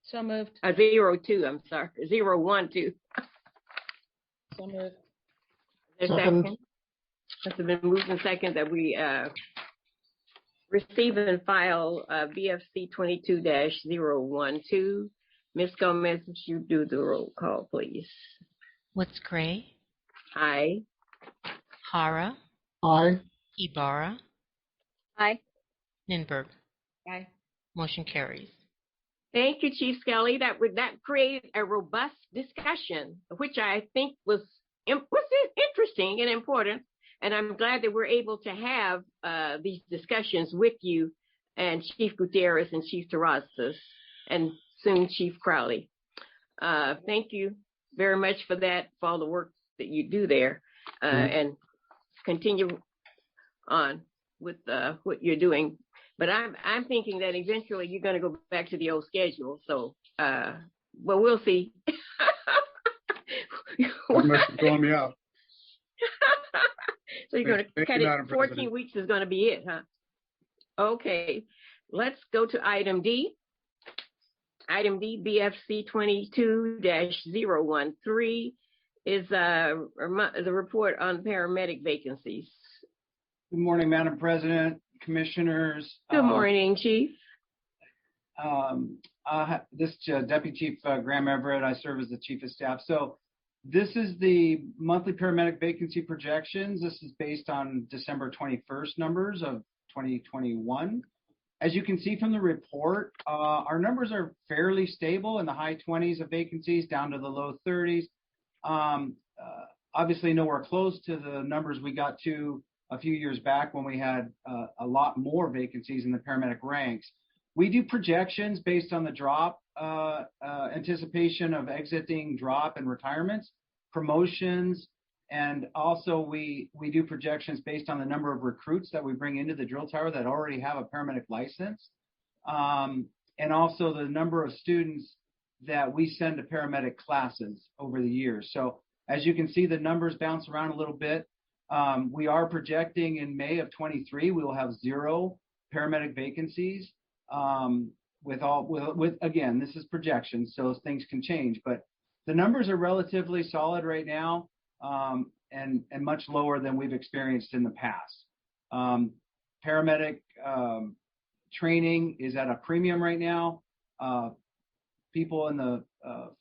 S9: So moved.
S1: 02, I'm sorry, 012.
S9: So moved.
S1: Second. It's been moved and second that we receive and file BFC 22-012. Ms. Gomez, would you do the roll call, please?
S2: What's Gray?
S1: Aye.
S2: Hara?
S10: Aye.
S2: Ibarra?
S11: Aye.
S2: Ninberg?
S9: Aye.
S2: Motion carries.
S1: Thank you, Chief Skelly. That created a robust discussion, which I think was interesting and important. And I'm glad that we're able to have these discussions with you and Chief Gutierrez and Chief Terrazas and soon Chief Crowley. Thank you very much for that, for all the work that you do there, and continue on with what you're doing. But I'm thinking that eventually you're going to go back to the old schedule. So, but we'll see.
S14: Throwing me out.
S1: So you're going to cut it. 14 weeks is going to be it, huh? Okay. Let's go to item D. Item D, BFC 22-013 is the report on paramedic vacancies.
S16: Good morning, Madam President, Commissioners.
S1: Good morning, Chief.
S16: This Deputy Chief Graham Everett. I serve as the Chief of Staff. So this is the monthly paramedic vacancy projections. This is based on December 21st numbers of 2021. As you can see from the report, our numbers are fairly stable in the high 20s of vacancies down to the low 30s. Obviously nowhere close to the numbers we got to a few years back when we had a lot more vacancies in the paramedic ranks. We do projections based on the drop, anticipation of exiting drop and retirements, promotions, and also we do projections based on the number of recruits that we bring into the drill tower that already have a paramedic license, and also the number of students that we send to paramedic classes over the years. So as you can see, the numbers bounce around a little bit. We are projecting in May of 23, we will have 0 paramedic vacancies. Again, this is projections, so things can change, but the numbers are relatively solid right now, and much lower than we've experienced in the past. Paramedic training is at a premium right now. People in the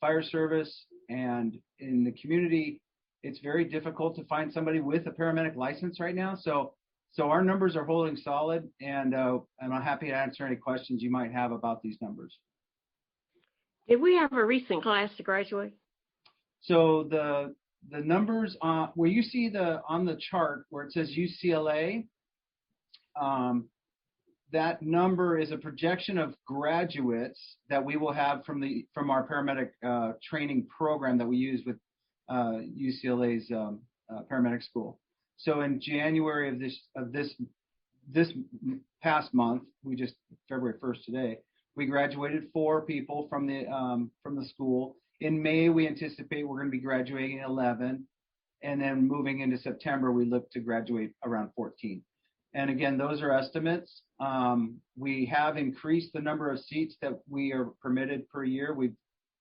S16: fire service and in the community, it's very difficult to find somebody with a paramedic license right now. So our numbers are holding solid, and I'm happy to answer any questions you might have about these numbers.
S1: Did we have a recent class to graduate?
S16: So the numbers where you see on the chart where it says UCLA, that number is a projection of graduates that we will have from our paramedic training program that we use with UCLA's paramedic school. So in January of this past month, February 1st today, we graduated 4 people from the school. In May, we anticipate we're going to be graduating 11, and then moving into September, we look to graduate around 14. And again, those are estimates. We have increased the number of seats that we are permitted per year. We've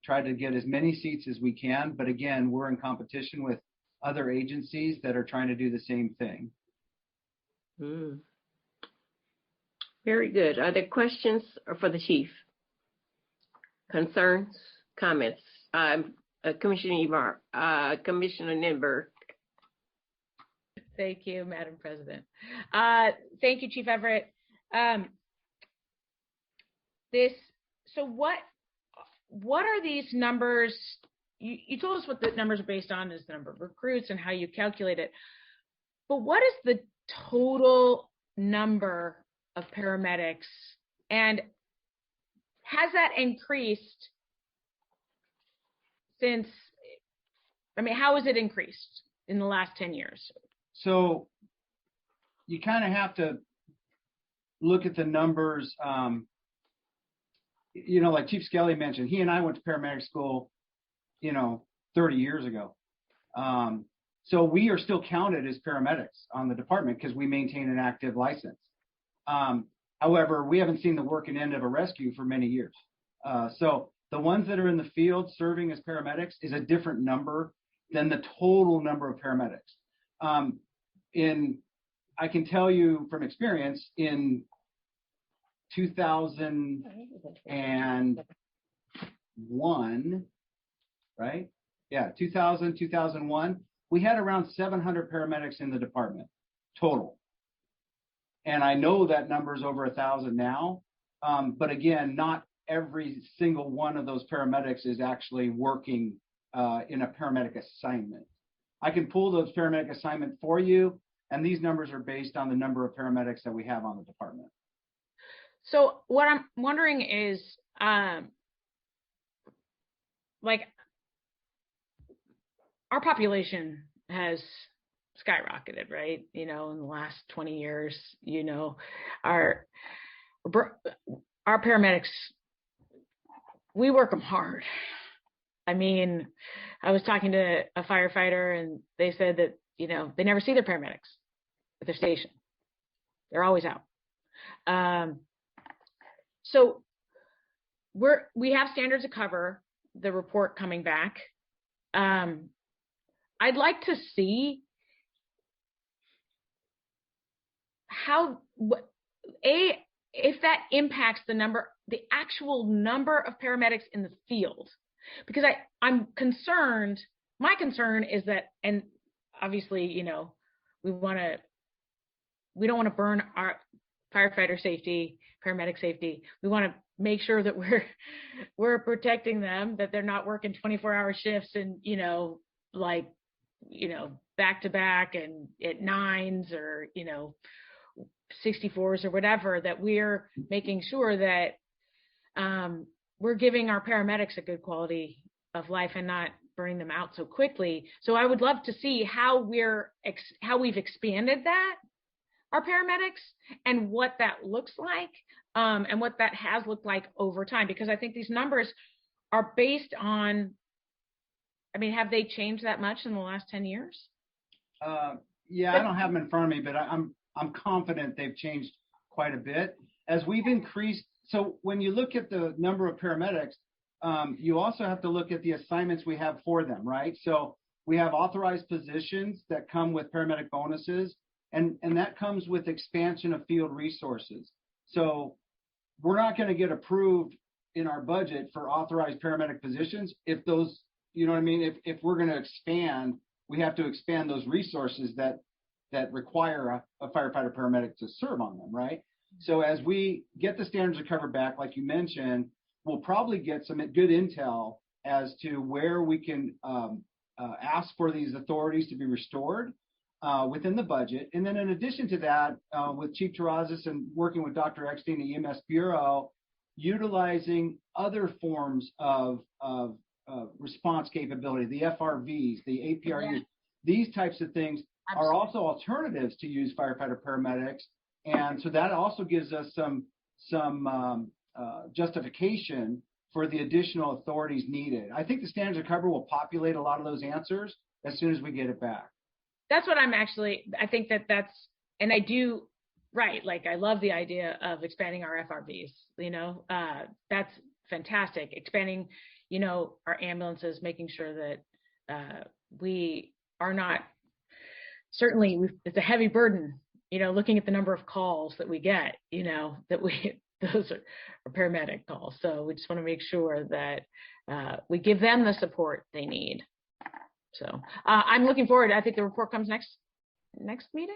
S16: tried to get as many seats as we can, but again, we're in competition with other agencies that are trying to do the same thing.
S1: Very good. Are there questions for the chief? Concerns, comments? Commissioner Ninberg.
S9: Thank you, Madam President. Thank you, Chief Everett. So what are these numbers? You told us what the numbers are based on, is the number of recruits and how you calculate it. But what is the total number of paramedics, and has that increased since? I mean, how has it increased in the last 10 years?
S16: So you kind of have to look at the numbers. Like Chief Skelly mentioned, he and I went to paramedic school, 30 years ago. So we are still counted as paramedics on the department because we maintain an active license. However, we haven't seen the working end of a rescue for many years. So the ones that are in the field serving as paramedics is a different number than the total number of paramedics. I can tell you from experience, in 2001, right? Yeah, 2001, we had around 700 paramedics in the department total. And I know that number is over 1,000 now. But again, not every single one of those paramedics is actually working in a paramedic assignment. I can pull those paramedic assignment for you, and these numbers are based on the number of paramedics that we have on the department.
S9: So what I'm wondering is, our population has skyrocketed, right? In the last 20 years, our paramedics, we work them hard. I mean, I was talking to a firefighter, and they said that, they never see their paramedics at their station. They're always out. So we have standards to cover, the report coming back. I'd like to see if that impacts the actual number of paramedics in the field, because I'm concerned. My concern is that, and obviously, we don't want to burn firefighter safety, paramedic safety. We want to make sure that we're protecting them, that they're not working 24-hour shifts and, back to back and at 9s or, 64s or whatever, that we're making sure that we're giving our paramedics a good quality of life and not burning them out so quickly. So I would love to see how we've expanded that, our paramedics, and what that looks like, and what that has looked like over time, because I think these numbers are based on, have they changed that much in the last 10 years?
S16: Yeah, I don't have them in front of me, but I'm confident they've changed quite a bit as we've increased. So when you look at the number of paramedics, you also have to look at the assignments we have for them, right? So we have authorized positions that come with paramedic bonuses, and that comes with expansion of field resources. So we're not going to get approved in our budget for authorized paramedic positions if those, if we're going to expand, we have to expand those resources that require a firefighter paramedic to serve on them, right? So as we get the standards of cover back, like you mentioned, we'll probably get some good intel as to where we can ask for these authorities to be restored within the budget. And then in addition to that, with Chief Terrazas and working with Dr. Eckstein, the EMS Bureau, utilizing other forms of response capability, the FRVs, the APRUs, these types of things are also alternatives to use firefighter paramedics. And so that also gives us some justification for the additional authorities needed. I think the standards of cover will populate a lot of those answers as soon as we get it back.
S9: That's what I think that's, and I do, right. Like, I love the idea of expanding our FRVs, that's fantastic. Expanding, our ambulances, making sure that we are not, certainly it's a heavy burden, looking at the number of calls that we get, those are paramedic calls. So we just want to make sure that we give them the support they need. So I'm looking forward. I think the report comes next meeting.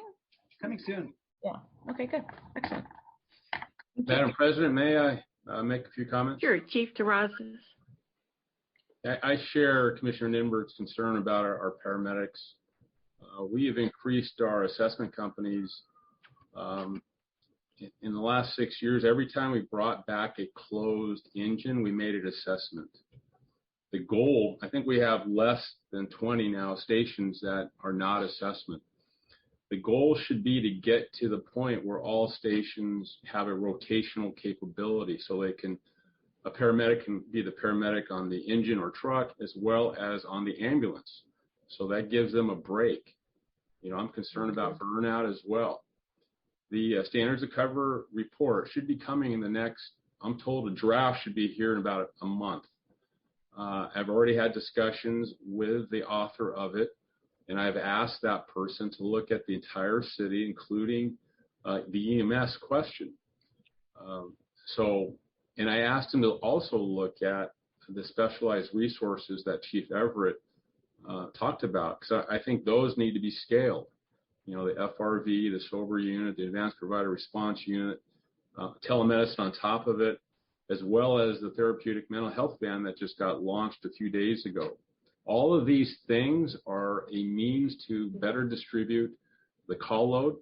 S16: Coming soon.
S9: Yeah. Okay, good. Excellent.
S3: Madam President, may I make a few comments?
S1: Sure, Chief Terrazas.
S3: I share Commissioner Ninberg's concern about our paramedics. We have increased our assessment companies in the last 6 years. Every time we brought back a closed engine, we made an assessment. The goal, I think we have less than 20 now stations that are not assessment. The goal should be to get to the point where all stations have a rotational capability, so a paramedic can be the paramedic on the engine or truck as well as on the ambulance. So that gives them a break. I'm concerned about burnout as well. The standards of cover report should be coming in the next, I'm told a draft should be here in about a month. I've already had discussions with the author of it, and I've asked that person to look at the entire city, including the EMS question. And I asked him to also look at the specialized resources that Chief Everett talked about, because I think those need to be scaled. The FRV, the sober unit, the advanced provider response unit, telemedicine on top of it, as well as the therapeutic mental health ban that just got launched a few days ago. All of these things are a means to better distribute the call load,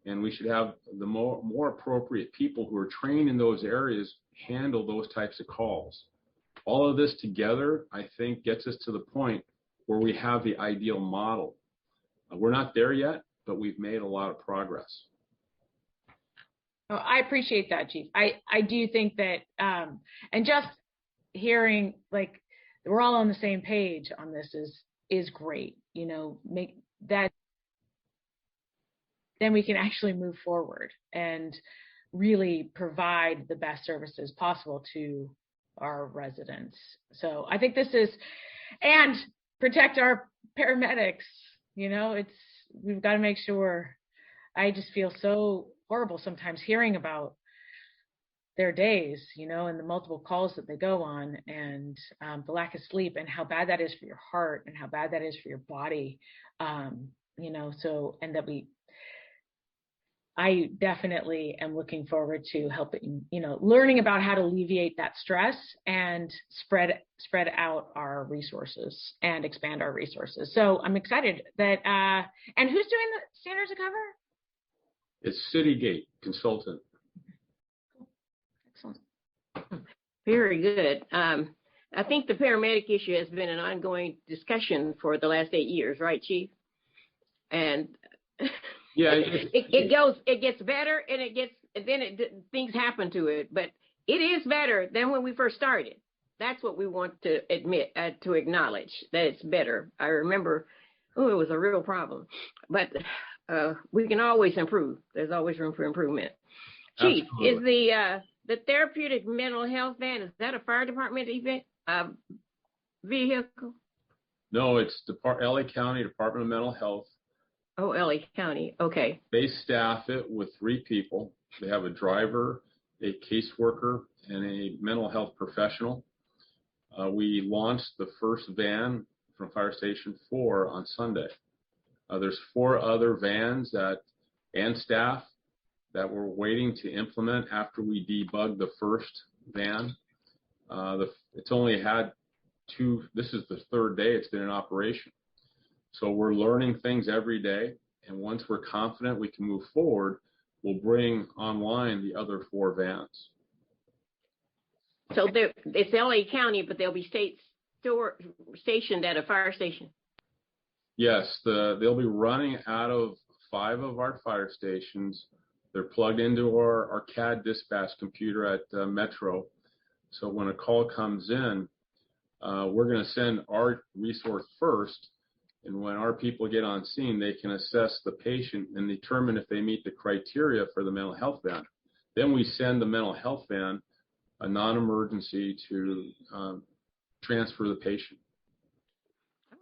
S3: and we should have the more appropriate people who are trained in those areas handle those types of calls. All of this together, I think, gets us to the point where we have the ideal model. We're not there yet, but we've made a lot of progress.
S9: Oh, I appreciate that, Chief. I do think that, and just hearing like we're all on the same page on this is great. Make that, then we can actually move forward and really provide the best services possible to our residents. So I think this is, and protect our paramedics. We've got to make sure. I just feel so horrible sometimes hearing about their days, and the multiple calls that they go on, and the lack of sleep, and how bad that is for your heart, and how bad that is for your body, so, and that I definitely am looking forward to helping, learning about how to alleviate that stress and spread out our resources and expand our resources. So I'm excited that, and who's doing the standards of cover?
S3: It's Citygate Consultant.
S9: Excellent.
S1: Very good. I think the paramedic issue has been an ongoing discussion for the last 8 years, right, Chief? And
S3: yeah,
S1: it gets better, and things happen to it, but it is better than when we first started. That's what we want to admit, to acknowledge that it's better. I remember, it was a real problem, but we can always improve. There's always room for improvement. Chief,
S3: Absolutely.
S1: is the therapeutic mental health van, is that a fire department event vehicle?
S3: No, it's LA County Department of Mental Health.
S1: Oh, LA County. Okay.
S3: They staff it with 3 people. They have a driver, a caseworker, and a mental health professional. We launched the first van from Fire Station 4 on Sunday. There's 4 other vans and staff that we're waiting to implement after we debug the first van. It's only had 2, this is the 3rd day it's been in operation. So we're learning things every day, and once we're confident we can move forward, we'll bring online the other 4 vans.
S1: So it's LA County, but they'll be stationed at a fire station.
S3: Yes, they'll be running out of 5 of our fire stations. They're plugged into our CAD dispatch computer at Metro. So when a call comes in, we're going to send our resource first. And when our people get on scene, they can assess the patient and determine if they meet the criteria for the mental health van. Then we send the mental health van a non-emergency to transfer the patient.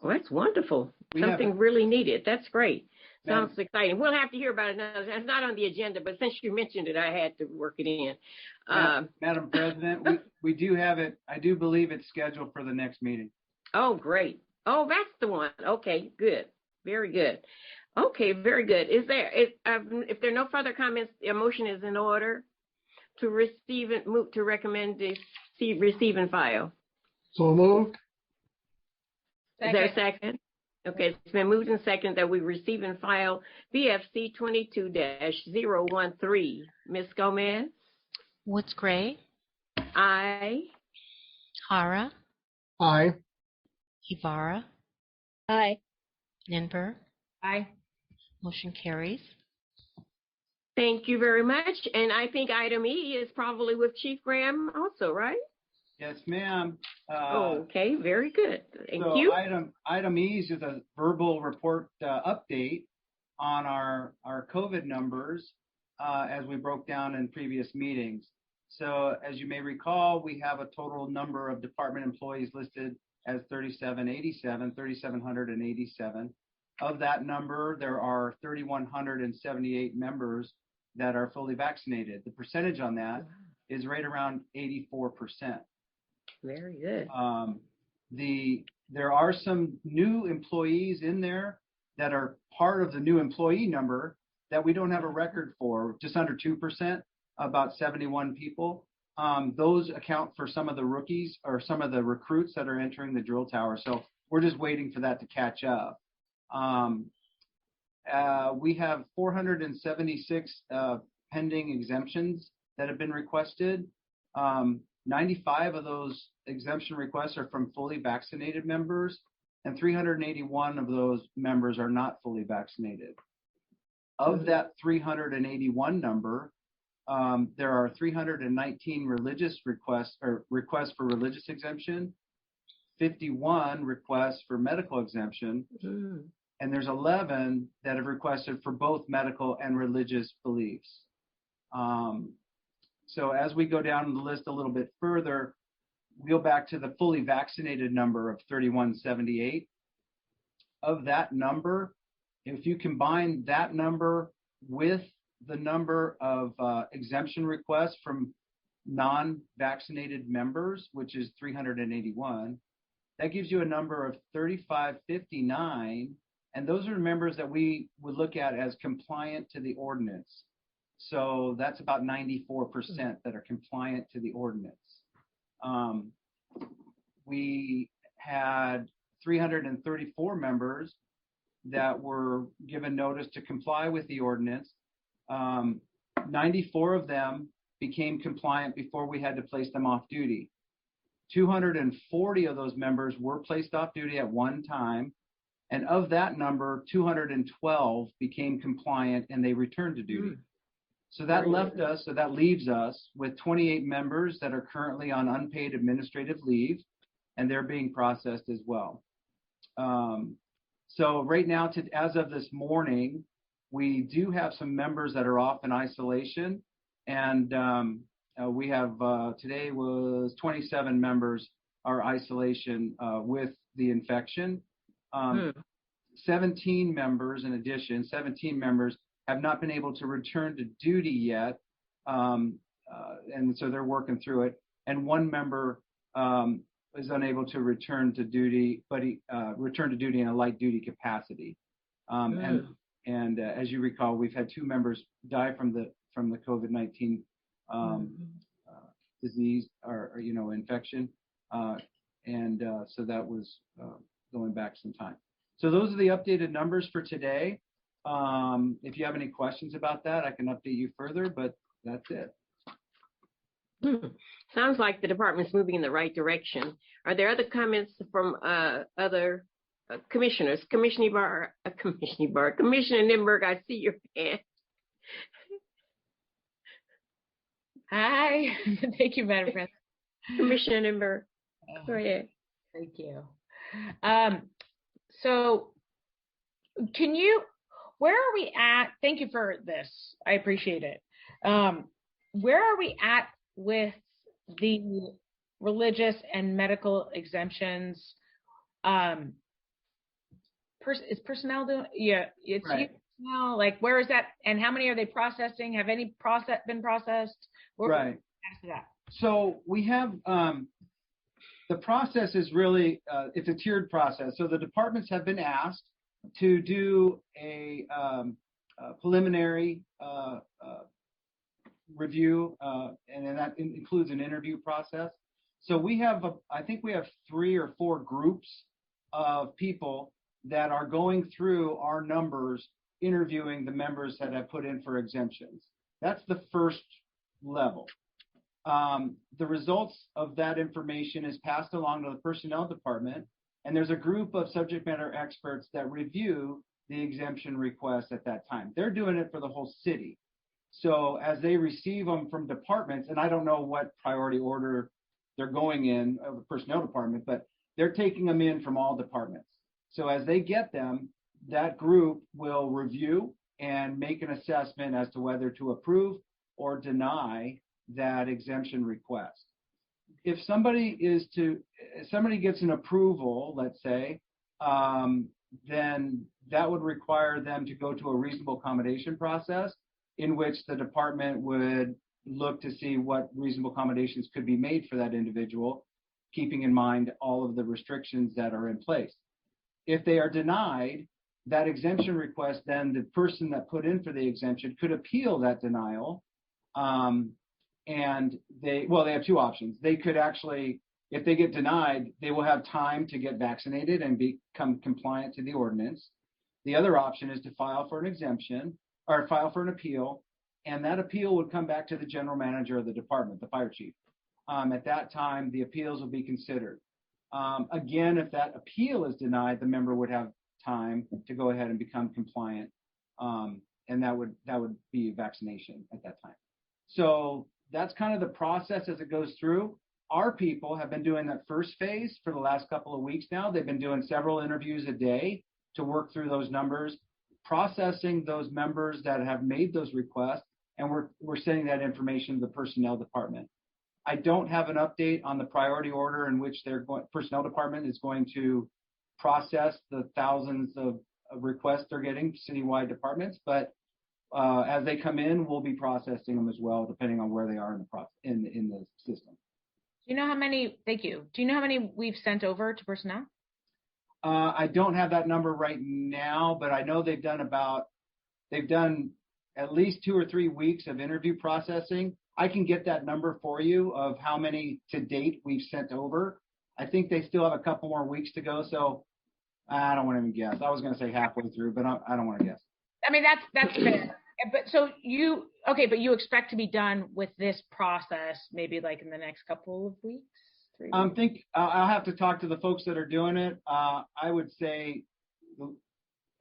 S1: Oh, that's wonderful. Something really needed. That's great. Sounds exciting. We'll have to hear about it another time. It's not on the agenda, but since you mentioned it, I had to work it in.
S16: Madam President, we do have it. I do believe it's scheduled for the next meeting.
S1: Oh, great. Oh, that's the one. Okay, good. Very good. Okay, very good. If there are no further comments, a motion is in order to receive and move to recommend receive and file.
S10: So moved.
S1: Is there a second? Okay, it's been moved and seconded that we receive and file BFC 22-013. Ms. Gomez?
S2: Woods Gray?
S1: Aye.
S2: Hara?
S10: Aye.
S2: Ibarra?
S17: Aye.
S2: Ninberg?
S9: Aye.
S2: Motion carries.
S1: Thank you very much. And I think item E is probably with Chief Graham also, right?
S16: Yes, ma'am.
S1: Okay, very good. Thank you.
S16: Item E is just a verbal report update on our COVID numbers as we broke down in previous meetings. So as you may recall, we have a total number of department employees listed as 3,787. Of that number, there are 3,178 members that are fully vaccinated. The percentage on that is right around 84%.
S1: Very good.
S16: There are some new employees in there that are part of the new employee number that we don't have a record for, just under 2%, about 71 people. Those account for some of the rookies or some of the recruits that are entering the drill tower. So we're just waiting for that to catch up. We have 476 pending exemptions that have been requested. 95 of those exemption requests are from fully vaccinated members, and 381 of those members are not fully vaccinated. Of that 381 number, there are 319 religious requests for religious exemption, 51 requests for medical exemption, and there's 11 that have requested for both medical and religious beliefs. So as we go down the list a little bit further, we go back to the fully vaccinated number of 3,178. Of that number, if you combine that number with the number of exemption requests from non-vaccinated members, which is 381, that gives you a number of 3,559, and those are members that we would look at as compliant to the ordinance. So that's about 94% that are compliant to the ordinance. We had 334 members that were given notice to comply with the ordinance. 94 of them became compliant before we had to place them off duty. 240 of those members were placed off duty at one time. And of that number, 212 became compliant and they returned to duty. So that leaves us with 28 members that are currently on unpaid administrative leave, and they're being processed as well. So right now, as of this morning, we do have some members that are off in isolation, and we have today was 27 members are isolation with the infection. 17 members, in addition, 17 members have not been able to return to duty yet, and so they're working through it. And one member is unable to return to duty, but he returned to duty in a light duty capacity. And as you recall, we've had 2 members die from the COVID-19 disease or infection, and so that was going back some time. So those are the updated numbers for today. If you have any questions about that, I can update you further, but that's it.
S1: Sounds like the department's moving in the right direction. Are there other comments from other commissioners? Commissioner Nimbert, I see your hand.
S9: Hi. Thank you, Madam President.
S1: Commissioner Nimbert, go ahead.
S9: Thank you. So where are we at? Thank you for this. I appreciate it. Where are we at with the religious and medical exemptions? Is personnel doing? Yeah, it's right. You now. Like, where is that? And how many are they processing? Have any been processed?
S16: Right.
S9: That.
S16: So we have the process is really it's a tiered process. So the departments have been asked to do a preliminary review, and then that includes an interview process. So we have, I think we have 3 or 4 groups of people that are going through our numbers, interviewing the members that have put in for exemptions. That's the first level. The results of that information is passed along to the personnel department, and there's a group of subject matter experts that review the exemption request at that time. They're doing it for the whole city. So as they receive them from departments, and I don't know what priority order they're going in of the personnel department, but they're taking them in from all departments. So as they get them, that group will review and make an assessment as to whether to approve or deny that exemption request. If somebody gets an approval, let's say, then that would require them to go to a reasonable accommodation process in which the department would look to see what reasonable accommodations could be made for that individual, keeping in mind all of the restrictions that are in place. If they are denied that exemption request, then the person that put in for the exemption could appeal that denial. And they have 2 options. They could actually, if they get denied, they will have time to get vaccinated and become compliant to the ordinance. The other option is to file for an exemption or file for an appeal, and that appeal would come back to the general manager of the department, the fire chief. At that time, the appeals will be considered. Again, if that appeal is denied, the member would have time to go ahead and become compliant, and that would be vaccination at that time. So that's kind of the process as it goes through. Our people have been doing that first phase for the last couple of weeks now. They've been doing several interviews a day to work through those numbers, processing those members that have made those requests, and we're sending that information to the personnel department. I don't have an update on the priority order in which personnel department is going to process the thousands of requests they're getting, citywide departments, but as they come in, we'll be processing them as well, depending on where they are in the system.
S9: Do you know how many? Thank you. Do you know how many we've sent over to personnel?
S16: I don't have that number right now, but I know they've done at least 2 or 3 weeks of interview processing. I can get that number for you of how many to date we've sent over. I think they still have a couple more weeks to go, so I don't want to even guess. I was going to say halfway through, but I don't want to guess.
S9: I mean, that's fair. But so you expect to be done with this process maybe like in the next couple of weeks? 3 weeks?
S16: I think I'll have to talk to the folks that are doing it. I would say,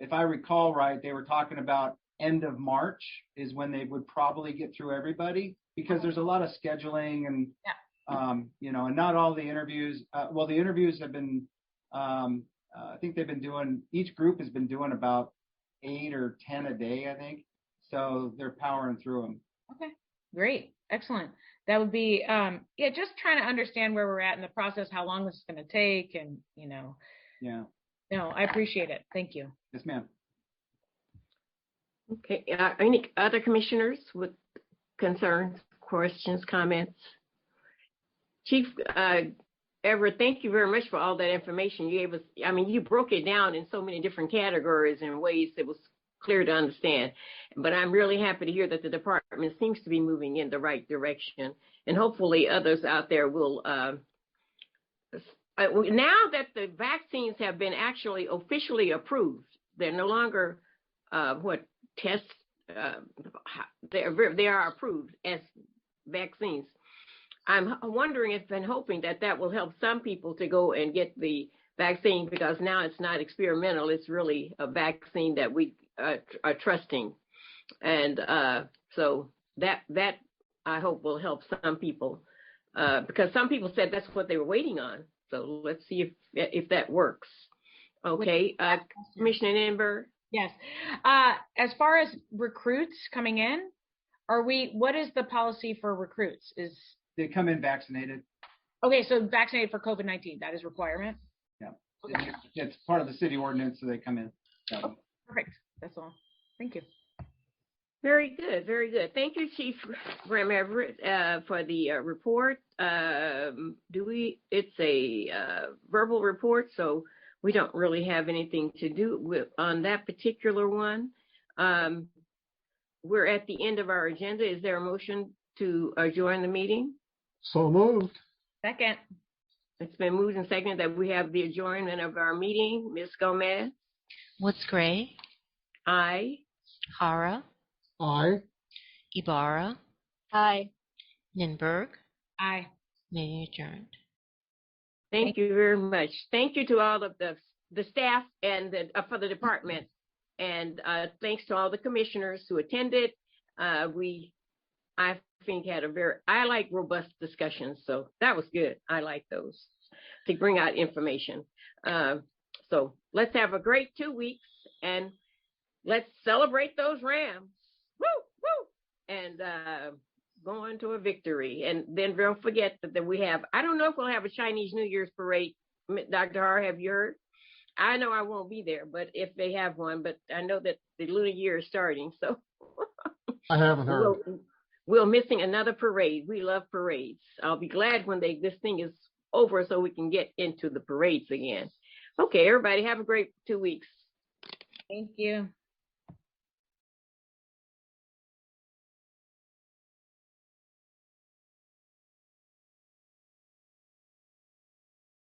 S16: if I recall right, they were talking about end of March is when they would probably get through everybody, because there's a lot of scheduling and, and not all the interviews. The interviews have been, I think they've been doing, each group has been doing about 8 or 10 a day, I think. So they're powering through them.
S9: Okay, great. Excellent. That would be, just trying to understand where we're at in the process, how long this is going to take, and,
S16: Yeah.
S9: No, I appreciate it. Thank you.
S16: Yes, ma'am.
S1: Okay. Any other commissioners with concerns, questions, comments? Chief Everett, thank you very much for all that information you gave us. I mean, you broke it down in so many different categories and ways that was clear to understand. But I'm really happy to hear that the department seems to be moving in the right direction. And hopefully others out there will, now that the vaccines have been actually officially approved, they're no longer tests, they are approved as vaccines. I'm wondering and hoping that will help some people to go and get the vaccine, because now it's not experimental. It's really a vaccine that we are trusting. And so that I hope will help some people, because some people said that's what they were waiting on. So let's see if that works. Okay. Commissioner Enberg?
S9: Yes. As far as recruits coming in, what is the policy for recruits?
S16: They come in vaccinated.
S9: Okay, so vaccinated for COVID-19, that is requirement?
S16: Yeah. Okay. It's part of the city ordinance, so they come in.
S9: Oh, perfect. That's all. Thank you.
S1: Very good, very good. Thank you, Chief Graham Everett, for the report. It's a verbal report, so we don't really have anything to do on that particular one. We're at the end of our agenda. Is there a motion to adjourn the meeting?
S10: So moved.
S9: Second.
S1: It's been moved and seconded that we have the adjournment of our meeting. Ms. Gomez?
S2: Woods Gray?
S1: Aye.
S2: Hara?
S10: Aye.
S2: Ibarra?
S11: Aye.
S2: Ninberg?
S9: Aye.
S2: Meeting adjourned.
S1: Thank you very much. Thank you to all of the staff and for the department. And thanks to all the commissioners who attended. I think had I like robust discussions, so that was good. I like those to bring out information. So let's have a great 2 weeks and let's celebrate those Rams. Woo, woo, and go into a victory. And then don't forget that we have, I don't know if we'll have a Chinese New Year's parade. Dr. Har, have you heard? I know I won't be there, but if they have one, but I know that the Lunar Year is starting, so.
S10: I haven't heard.
S1: We're missing another parade. We love parades. I'll be glad when this thing is over so we can get into the parades again. Okay, everybody, have a great 2 weeks.
S9: Thank you.